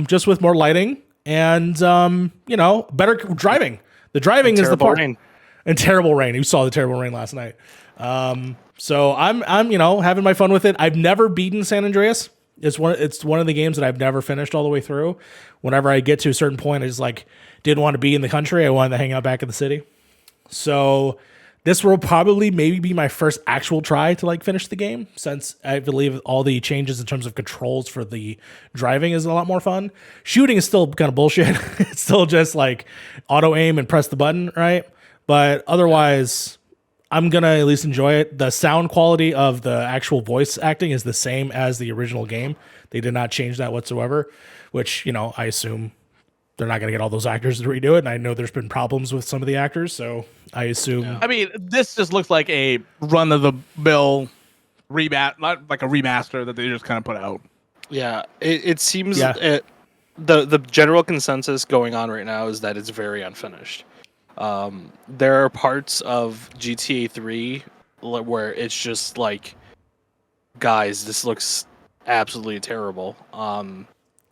Just with more lighting and better driving. The driving is the part. Rain. And terrible rain. You saw the terrible rain last night. So I'm having my fun with it. I've never beaten San Andreas. It's one of the games that I've never finished all the way through. Whenever I get to a certain point, I just like didn't want to be in the country. I wanted to hang out back in the city. So this will probably maybe be my first actual try to like finish the game, since I believe all the changes in terms of controls for the driving is a lot more fun. Shooting is still kind of bullshit. It's still just like auto aim and press the button, right? But otherwise, I'm going to at least enjoy it. The sound quality of the actual voice acting is the same as the original game. They did not change that whatsoever, which, I assume they're not going to get all those actors to redo it. And I know there's been problems with some of the actors, so I assume. Yeah. I mean, this just looks like a run-of-the-mill not like a remaster that they just kind of put out. Yeah, it seems the general consensus going on right now is that it's very unfinished. There are parts of GTA 3 where it's just like, guys, this looks absolutely terrible.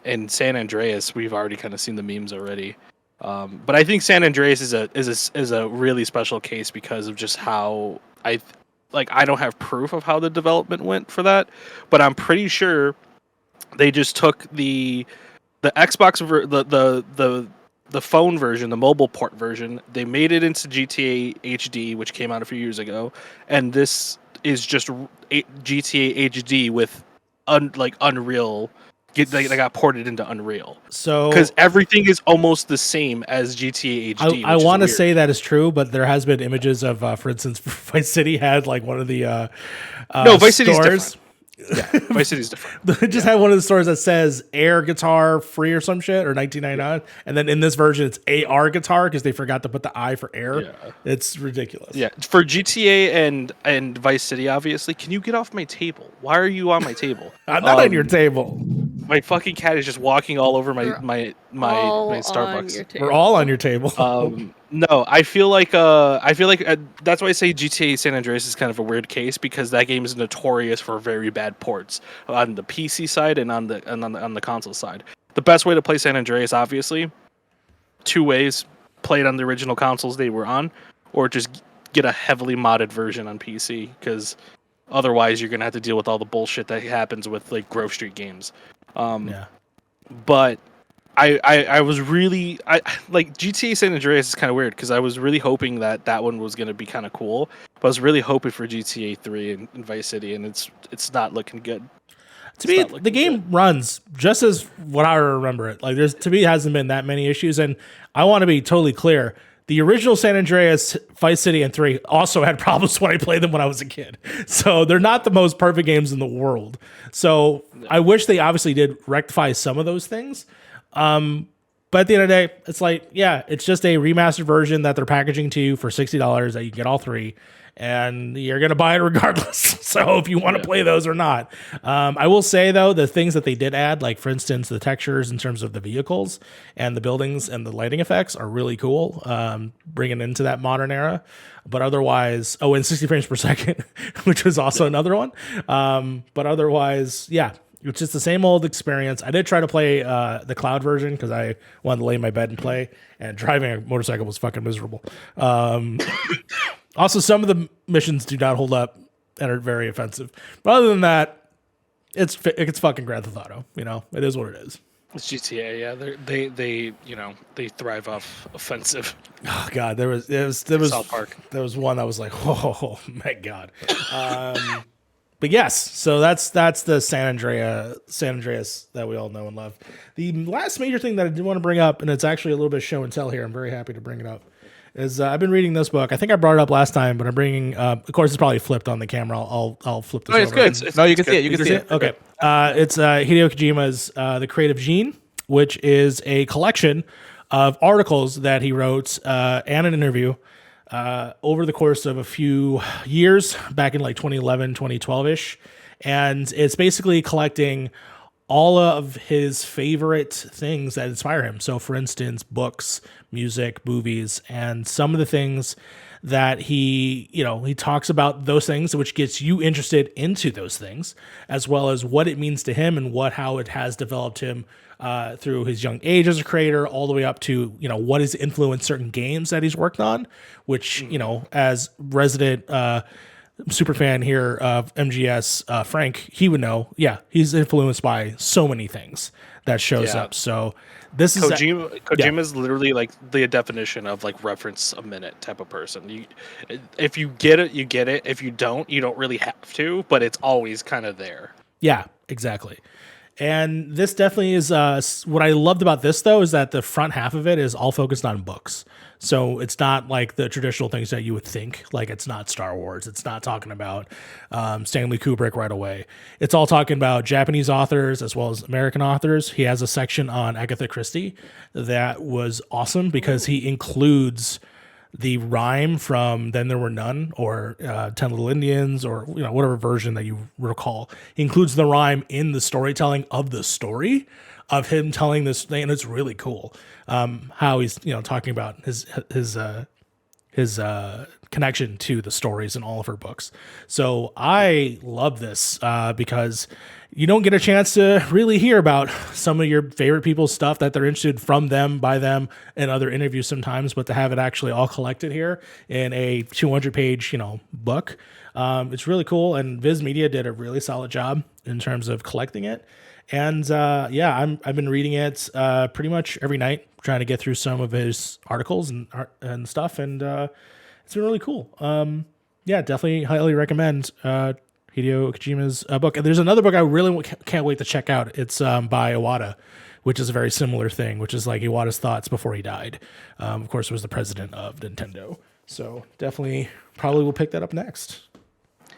In San Andreas, we've already kind of seen the memes already. But I think San Andreas is a really special case because of just how I don't have proof of how the development went for that, but I'm pretty sure they just took the Xbox the phone version, the mobile port version, they made it into GTA HD, which came out a few years ago, and this is just GTA HD with Unreal. They got ported into Unreal. So because everything is almost the same as GTA HD. I want to say that is true, but there has been images of, for instance, Vice City had like one of the no, Vice City's different. Yeah, Vice City's different. It just had one of the stores that says air guitar free or some shit or 1999, and then in this version it's AR guitar because they forgot to put the I for air. Yeah. It's ridiculous. Yeah, for GTA and Vice City, obviously. Can you get off my table? Why are you on my table? I'm not on your table. My fucking cat is just walking all over my All on Starbucks. your table. We're all on your table. No, I feel like that's why I say GTA San Andreas is kind of a weird case because that game is notorious for very bad ports on the PC side and on the console side. The best way to play San Andreas, obviously, two ways: play it on the original consoles they were on, or just get a heavily modded version on PC because otherwise you're gonna have to deal with all the bullshit that happens with like Grove Street games. But I was really like GTA San Andreas is kind of weird because I was really hoping that one was gonna be kind of cool, but I was really hoping for GTA 3 and Vice City, and it's not looking good. To me, the game runs just as what I remember it. Like to me, hasn't been that many issues, and I want to be totally clear. The original San Andreas, Vice City, and 3 also had problems when I played them when I was a kid. So they're not the most perfect games in the world. So I wish they obviously did rectify some of those things. But at the end of the day, it's like, yeah, it's just a remastered version that they're packaging to you for $60 that you get all 3. And you're going to buy it regardless. So if you want to play those or not. I will say, though, the things that they did add, like, for instance, the textures in terms of the vehicles and the buildings and the lighting effects are really cool, bringing into that modern era. But otherwise, and 60 frames per second, which was also another one. But otherwise, yeah, it's just the same old experience. I did try to play the cloud version because I wanted to lay in my bed and play, and driving a motorcycle was fucking miserable. Also, some of the missions do not hold up and are very offensive. But other than that, it's fucking Grand Theft Auto. You know, it is what it is. It's GTA, yeah. They thrive off offensive. Oh God, there was South Park. There was one that was like, oh my God. But yes, so that's the San Andreas that we all know and love. The last major thing that I did want to bring up, and it's actually a little bit show and tell here. I'm very happy to bring it up. Is I've been reading this book. I think I brought it up last time, but I'm bringing. Of course, it's probably flipped on the camera. I'll flip this. No, it's over. good. No, you can see it. You can see it. Okay. It's Hideo Kojima's The Creative Gene, which is a collection of articles that he wrote and an interview over the course of a few years, back in like 2011, 2012-ish. And it's basically collecting all of his favorite things that inspire him. So, for instance, books, music, movies, and some of the things that he talks about those things, which gets you interested into those things, as well as what it means to him and how it has developed him through his young age as a creator, all the way up to, what has influenced certain games that he's worked on, which, as resident super fan here of MGS, Frank, he would know. Yeah, he's influenced by so many things that shows up. So this is Kojima is literally like the definition of like reference a minute type of person. If you get it, you get it. If you don't really have to, but it's always kind of there. Yeah, exactly. And this definitely is what I loved about this, though, is that the front half of it is all focused on books. So it's not like the traditional things that you would think. Like, it's not Star Wars. It's not talking about Stanley Kubrick right away. It's all talking about Japanese authors as well as American authors. He has a section on Agatha Christie that was awesome because he includes the rhyme from Then There Were None or 10 Little Indians or whatever version that you recall. He includes the rhyme in the storytelling of the story of him telling this thing, and it's really cool. How he's talking about his connection to the stories in all of her books. So I love this because you don't get a chance to really hear about some of your favorite people's stuff that they're interested from them, by them, and other interviews sometimes, but to have it actually all collected here in a 200-page, book, it's really cool. And Viz Media did a really solid job in terms of collecting it. And I've been reading it pretty much every night, trying to get through some of his articles and stuff, and it's been really cool. Definitely highly recommend Hideo Kojima's book. And there's another book I really can't wait to check out. It's by Iwata, which is a very similar thing, which is like Iwata's thoughts before he died. Of course, was the president of Nintendo. So definitely probably will pick that up next.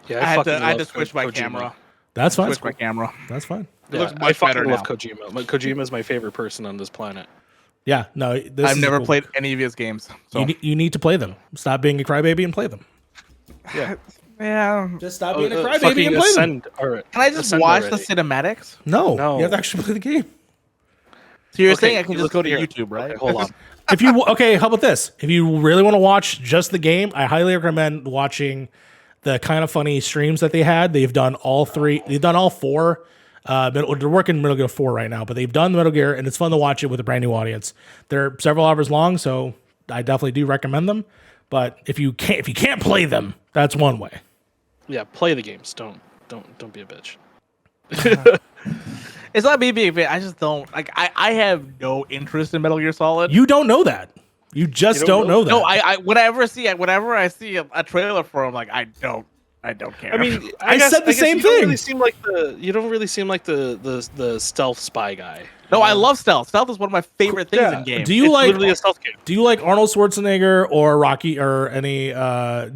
Yeah, I had to switch my camera That's fine. Switch my camera. That's fine. It looks I much fucking better love now. Kojima. Kojima is my favorite person on this planet. Yeah, no, this I've is never cool. played any of his games. So You need to play them. Stop being a crybaby and play them. Yeah. yeah. Just stop being a crybaby fucking and play them. Ascend. All right. Can I just Ascend watch already. the cinematics? No, No. you have to actually play the game. So you're Okay, saying I can just go to here. YouTube, right? Okay, hold on. If you how about this? If you really want to watch just the game, I highly recommend watching the kind of funny streams that they had. They've done all three. They've done all four. They're working Metal Gear 4 right now, but they've done Metal Gear, and it's fun to watch it with a brand new audience. They're several hours long, so I definitely do recommend them. But if you can't play them, that's one way. Yeah, play the games. Don't be a bitch. It's not me being I just don't like. I have no interest in Metal Gear Solid. You don't know that. You just You don't know that. No, I whenever I see a trailer for him, like I don't care. I mean, I said the same you don't thing. really seem like the stealth spy guy. no, I love stealth. Stealth is one of my favorite things in games. Do you It's like literally a stealth game. Do you like Arnold Schwarzenegger or Rocky or any oh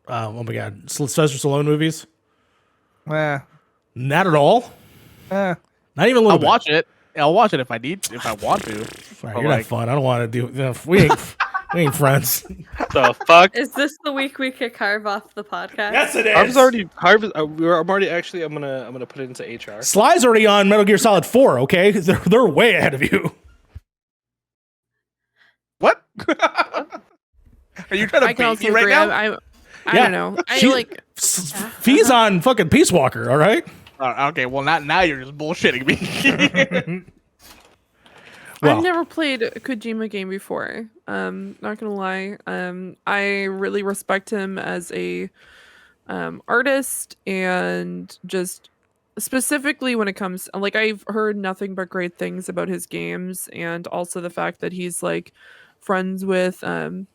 my god, Sylvester Stallone movies? Eh, Not at all. eh. Not even a little I'll bit. watch it. I'll watch it if I want to. All right, But you're like- not fun. I don't want to do. We ain't friends. The fuck? Is this the week we kick Harv off the podcast? Yes, it is. I'm already actually. I'm gonna put it into HR. Sly's already on Metal Gear Solid 4. Okay, they're way ahead of you. What? Are you trying to I can bait also me right agree. now? I Yeah. don't know. I She- like. He's on fucking Peace Walker. All right. Okay, well not now. You're just bullshitting me. Well, I've never played a Kojima game before. Not gonna lie. I really respect him as a artist, and just specifically when it comes, like, I've heard nothing but great things about his games, and also the fact that he's like friends with some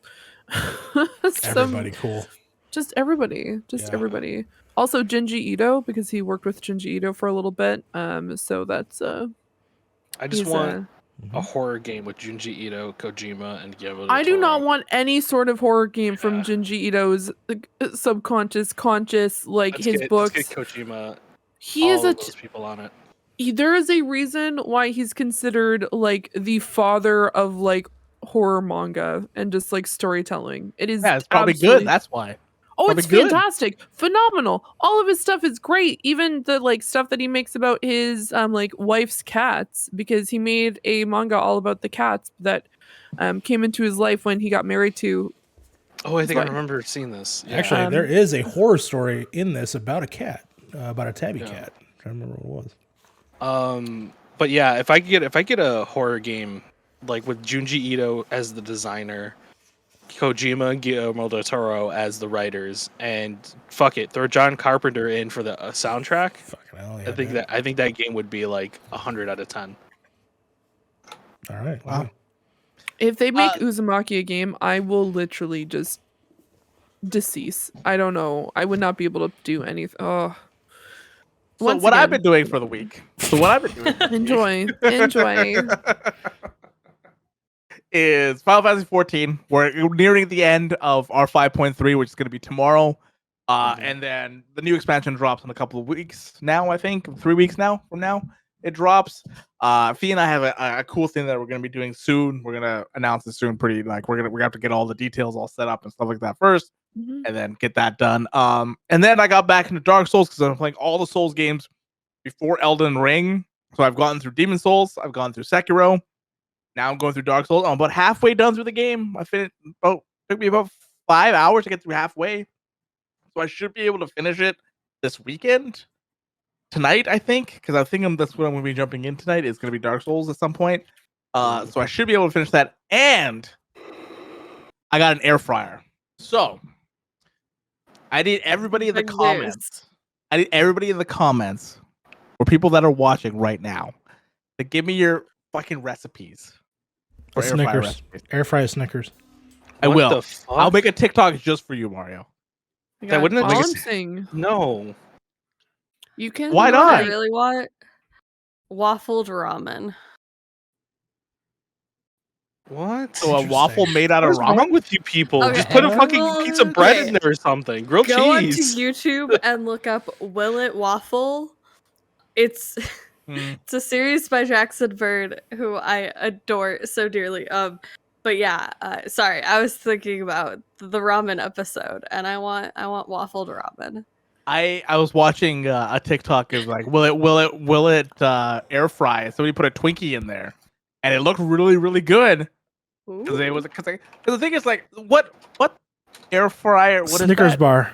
everybody cool. just everybody, Yeah. everybody. Also Junji Ito, because he worked with Junji Ito for a little bit. So that's I just he's, want a horror game with Junji Ito, Kojima, and Guillermo. I do del not Toro. want any sort of horror game from Yeah. Junji Ito's subconscious, conscious, like Let's his get books. Kojima. He is all a. of those people on it. There is a reason why he's considered like the father of like horror manga and just like storytelling. It is. Yeah, it's probably absolutely- good. That's why. Oh, probably it's good. fantastic, phenomenal. All of his stuff is great. Even the like stuff that he makes about his like wife's cats, because he made a manga all about the cats that came into his life when he got married to. Oh, I think I Fine. remember seeing this. Yeah. Actually, there is a horror story in this about a cat, about a tabby Yeah. cat. I'm trying to remember what it was. But yeah, if I get a horror game like with Junji Ito as the designer, Kojima and Guillermo del Toro as the writers, and fuck it, throw John Carpenter in for the soundtrack. Fucking hell, yeah, I think that game would be like 100 out of 10. All right. Wow. If they make Uzumaki a game, I will literally just decease. I don't know. I would not be able to do anything. Oh. So Once what I've again, been doing for the week. So what I've been doing enjoy. is Final Fantasy 14. We're nearing the end of our 5.3, which is going to be tomorrow. And then the new expansion drops in a couple of weeks now, I think. 3 weeks now from now it drops. Fee and I have a cool thing that we're going to be doing soon. We're going to announce it soon. We're going to have to get all the details all set up and stuff like that first, Mhm. and then get that done. And then I got back into Dark Souls because I'm playing all the Souls games before Elden Ring. So I've gotten through Demon Souls. I've gone through Sekiro. Now I'm going through Dark Souls. I'm about halfway done through the game. Took me about 5 hours to get through halfway. So I should be able to finish it this weekend. Tonight, I think, because I think that's what I'm going to be jumping in tonight. Is going to be Dark Souls at some point. So I should be able to finish that. And I got an air fryer. So I need everybody in the Big news. comments. I need everybody in the comments, or people that are watching right now, to give me your fucking recipes. for air fryer Snickers. recipes. Air fry Snickers. I What will. the fuck? I'll make a TikTok just for you, Mario. That wouldn't it all make I'm us- saying, No. you can. Why You know what not? I really want waffled ramen. What? So a waffle made out of What's ramen? wrong with you people? Okay. Just put a fucking piece of bread Okay. in there or something. Grilled Go onto cheese. YouTube and look up "Will It Waffle." It's it's a series by Jackson Bird, who I adore so dearly. But yeah, sorry, I was thinking about the ramen episode, and I want waffled ramen. I was watching a TikTok. It was like, will it air fry? Somebody put a Twinkie in there, and it looked really really good. Because it Ooh. was because the thing is like what air fryer? What Snickers is that? bar.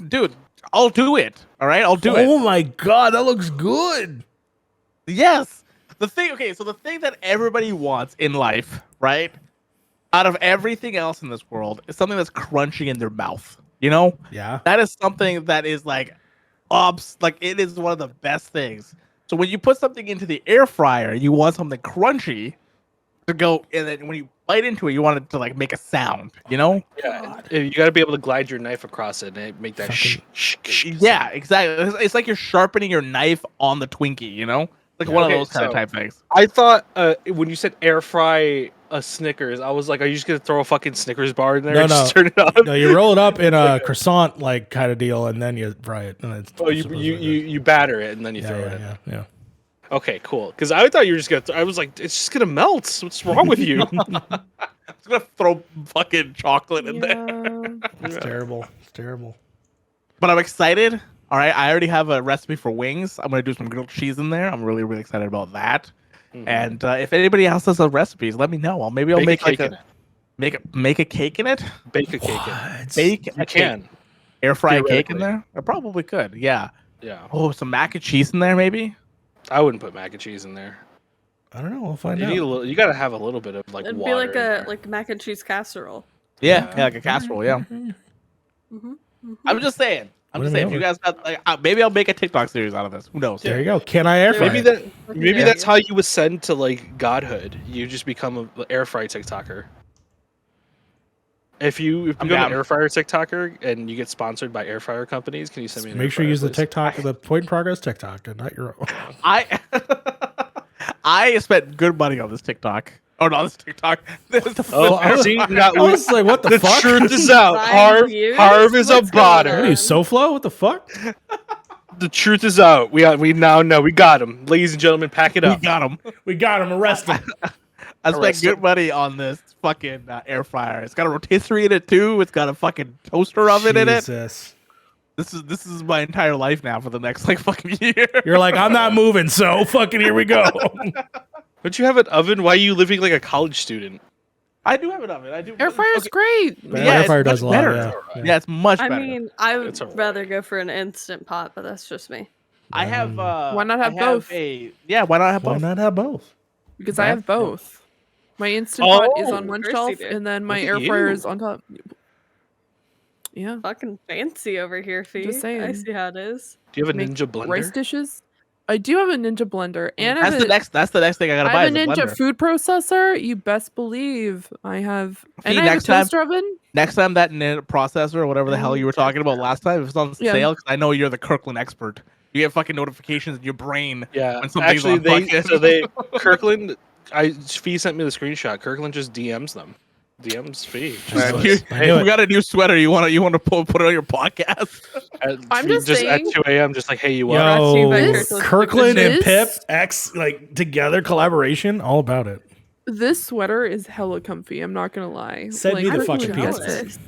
Dude? I'll do it. All right, I'll do it. Oh my god, that looks good. Yes. The thing. Okay, so the thing that everybody wants in life, right? Out of everything else in this world, is something that's crunchy in their mouth. You know, Yeah. that is something that is like, like it is one of the best things. So when you put something into the air fryer, you want something crunchy to go, and then when you bite into it, you want it to like make a sound. You know? Yeah, you got to be able to glide your knife across it and make that Yeah, exactly. It's like you're sharpening your knife on the Twinkie. You know, like one of those kind of type things. I thought when you said air fry a Snickers, I was like, are you just gonna throw a fucking Snickers bar in there and just turn it on? No, you roll it up in a croissant like kind of deal, and then you fry it. And it's you batter it and then you throw it in. Yeah. Okay, cool. Because I thought you were just gonna. I was like, it's just gonna melt. What's wrong with you? It's gonna throw fucking chocolate in there. It's terrible. It's terrible. But I'm excited. All right, I already have a recipe for wings. I'm gonna do some grilled cheese in there. I'm really, really excited about that. Mm-hmm. And if anybody else has some recipes, let me know. Maybe I'll make like make a cake in it. Bake a cake in it. Bake a cake. Air fry a cake in there. I probably could. Yeah. Yeah. Oh, some mac and cheese in there, maybe. I wouldn't put mac and cheese in there. I don't know. We'll find out. You gotta have a little bit of like It'd water. be like a mac and cheese casserole. Yeah, like a casserole. Yeah. I'm just saying. If you guys got like, maybe I'll make a TikTok series out of this. Who knows? There you go. Can I air fry? Maybe that's how you ascend to like godhood. You just become an air fry TikToker. If you become an air fryer TikToker and you get sponsored by air fryer companies, can you send me? Make sure you use the TikTok, the Point in Progress TikTok, and not your own. I spent good money on this TikTok. Oh no, this TikTok. I was like, what the fuck? The truth is out. Harv is a botter. What are you, SoFlo? What the fuck? The truth is out. We now know. We got him, ladies and gentlemen. Pack it up. We got him. Arrested. I spent good money on this fucking air fryer. It's got a rotisserie in it too. It's got a fucking toaster oven in it. This is my entire life now for the next like fucking year. You're like, I'm not moving, so fucking here we go. Don't you have an oven? Why are you living like a college student? I do have an oven. I do. Air fryer's great. Air fryer does a lot. Yeah, it's much better. I mean, I would rather go for an instant pot, but that's just me. I have. Why not have both? Why not have both? Why not have both? Because I have both. My instant pot is on one shelf, and then my air fryer is on top. Yeah. Fucking fancy over here, Fee. Just saying. I see how it is. Do you have a Ninja blender? Rice dishes? I do have a Ninja blender, and that's the next thing I gotta buy. I have a Ninja food processor. You best believe I have. And I have a toaster oven. Next time that processor or whatever the hell you were talking about last time, if it's on sale, because I know you're the Kirkland expert. You get fucking notifications in your brain. Yeah. When something's Kirkland. Fee sent me the screenshot. Kirkland just DMs them. DMs Fee. Hey, we got a new sweater. You want to put it on your podcast? I'm just saying, at 2 a.m. Just like, hey, you want? Yo, Kirkland and Pip X like together collaboration, all about it. This sweater is hella comfy. I'm not gonna lie. Send me the fucking pieces.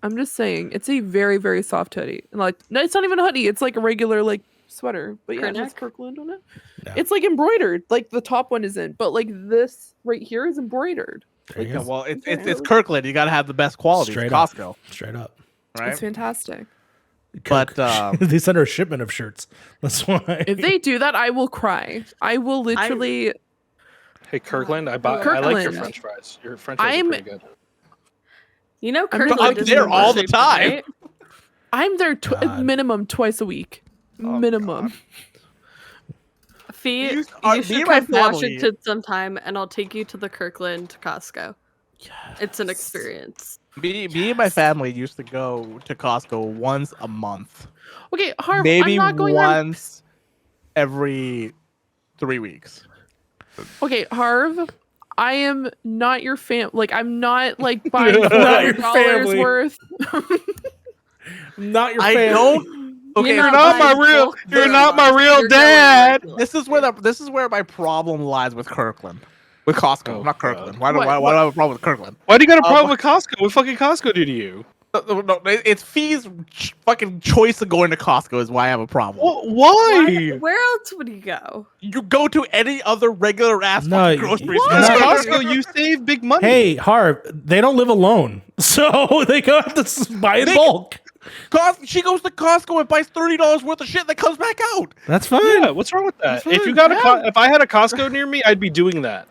I'm just saying, it's a very, very soft hoodie. Like, no, it's not even a hoodie. It's like a regular like sweater, but yeah, it has Kirkland on it. Yeah. It's like embroidered. Like the top one isn't, but like this right here is embroidered. Yeah, well, it's Kirkland. You got to have the best quality. Straight Costco. Up. Straight up. Right? It's fantastic. But they send her a shipment of shirts. That's why. If they do that, I will cry. I will literally. Hey, Kirkland, I like your French fries. Your French fries are pretty good. You know, Kirkland I'm there all the time. Right? I'm there minimum twice a week. Minimum. Fee, you should come to Washington sometime, and I'll take you to the Kirkland Costco. Yes. It's an experience. Me and my family used to go to Costco once a month. Okay, Harv, maybe I'm not going once every 3 weeks. Okay, Harv, I am not your fam. Like, I'm not like buying Not your $4 family. worth. Not your I family. don't. Okay, You're you're not not buying my real. bulk You're very not my much. real You're going dad. regular. This is where my problem lies with Kirkland, with Costco, Oh, not God. Kirkland. Why do What- I have a problem with Kirkland? Why do you got a problem with Costco? What fucking Costco do to you? No, it's fees. Fucking choice of going to Costco is why I have a problem. Why? Where else would you go? You go to any other regular ass No, fucking grocery you're store. Because not- Costco, you save big money. Hey, Harv, they don't live alone, so they go have to buy in They- bulk. She goes to Costco and buys $30 worth of shit that comes back out. That's fine. Yeah, what's wrong with that? That's If you fine. got if I had a Costco near me, I'd be doing that.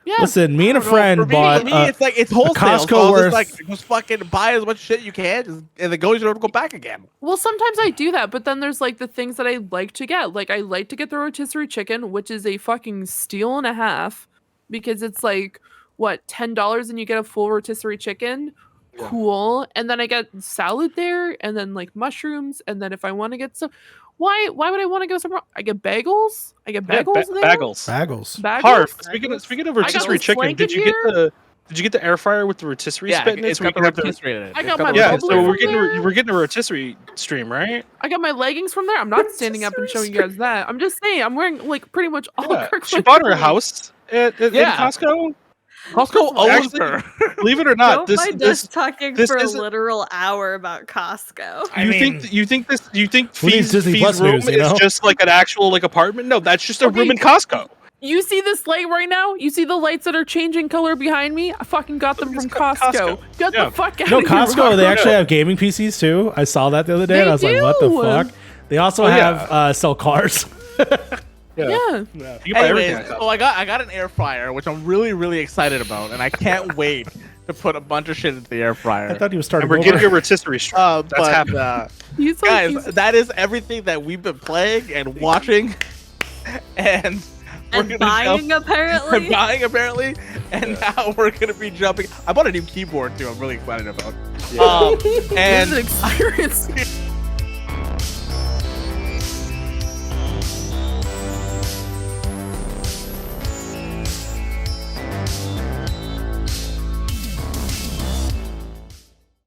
Yeah. Listen, me and a For friend me, bought. it's like it's wholesale. Costco so worth- just fucking buy as much shit you can, and then you don't go back again. Well, sometimes I do that, but then there's like the things that I like to get. Like I like to get the rotisserie chicken, which is a fucking steal and a half, because it's like what $10 and you get a full rotisserie chicken. Yeah. Cool. And then I get salad there, and then like mushrooms, and then if I want to get some, why would I want to go somewhere? I get bagels. I get Yeah, bagels there. bagels. Bagels. Bagels. Harv, speaking of got rotisserie this chicken, blanket did you get the air fryer with the rotisserie Yeah, spit in it? it's So we got the can have the- rotisserie in it. I It's got the my Yeah, bubbly so from we're getting a rotisserie stream, right? I got my leggings from there. I'm not standing up and showing you guys that. I'm just saying I'm wearing like pretty much all Yeah. Kirkland She bought her a clothing. house in Yeah. Costco. Costco owns Actually, her. Believe it or not, Don't mind us talking this for a isn't- literal hour about Costco. I mean, you think Who needs Disney Fee's Plus room news, you is know? just like an actual like apartment? No, that's just a Okay. room in Costco. You see this light right now? You see the lights that are changing color behind me? I fucking got them It's from Costco. Costco. Get Yeah. the fuck out No, of here. Costco, they Harv. actually have gaming PCs too. I saw that the other day and I was like, what the do. fuck? They also Oh, have yeah. sell cars. Yeah. You can buy everything Anyways, at so Costco. I got an air fryer, which I'm really excited about, and I can't wait to put a bunch of shit into the air fryer. I thought he was starting And we're over. getting a rotisserie stream. That's but, happening. He's like, guys, he's- that is everything that we've been playing and watching, and we're And gonna buying, jump- apparently. and buying apparently, and now we're gonna be jumping. I bought a new keyboard too. I'm really excited about. Yeah. And this is an experience.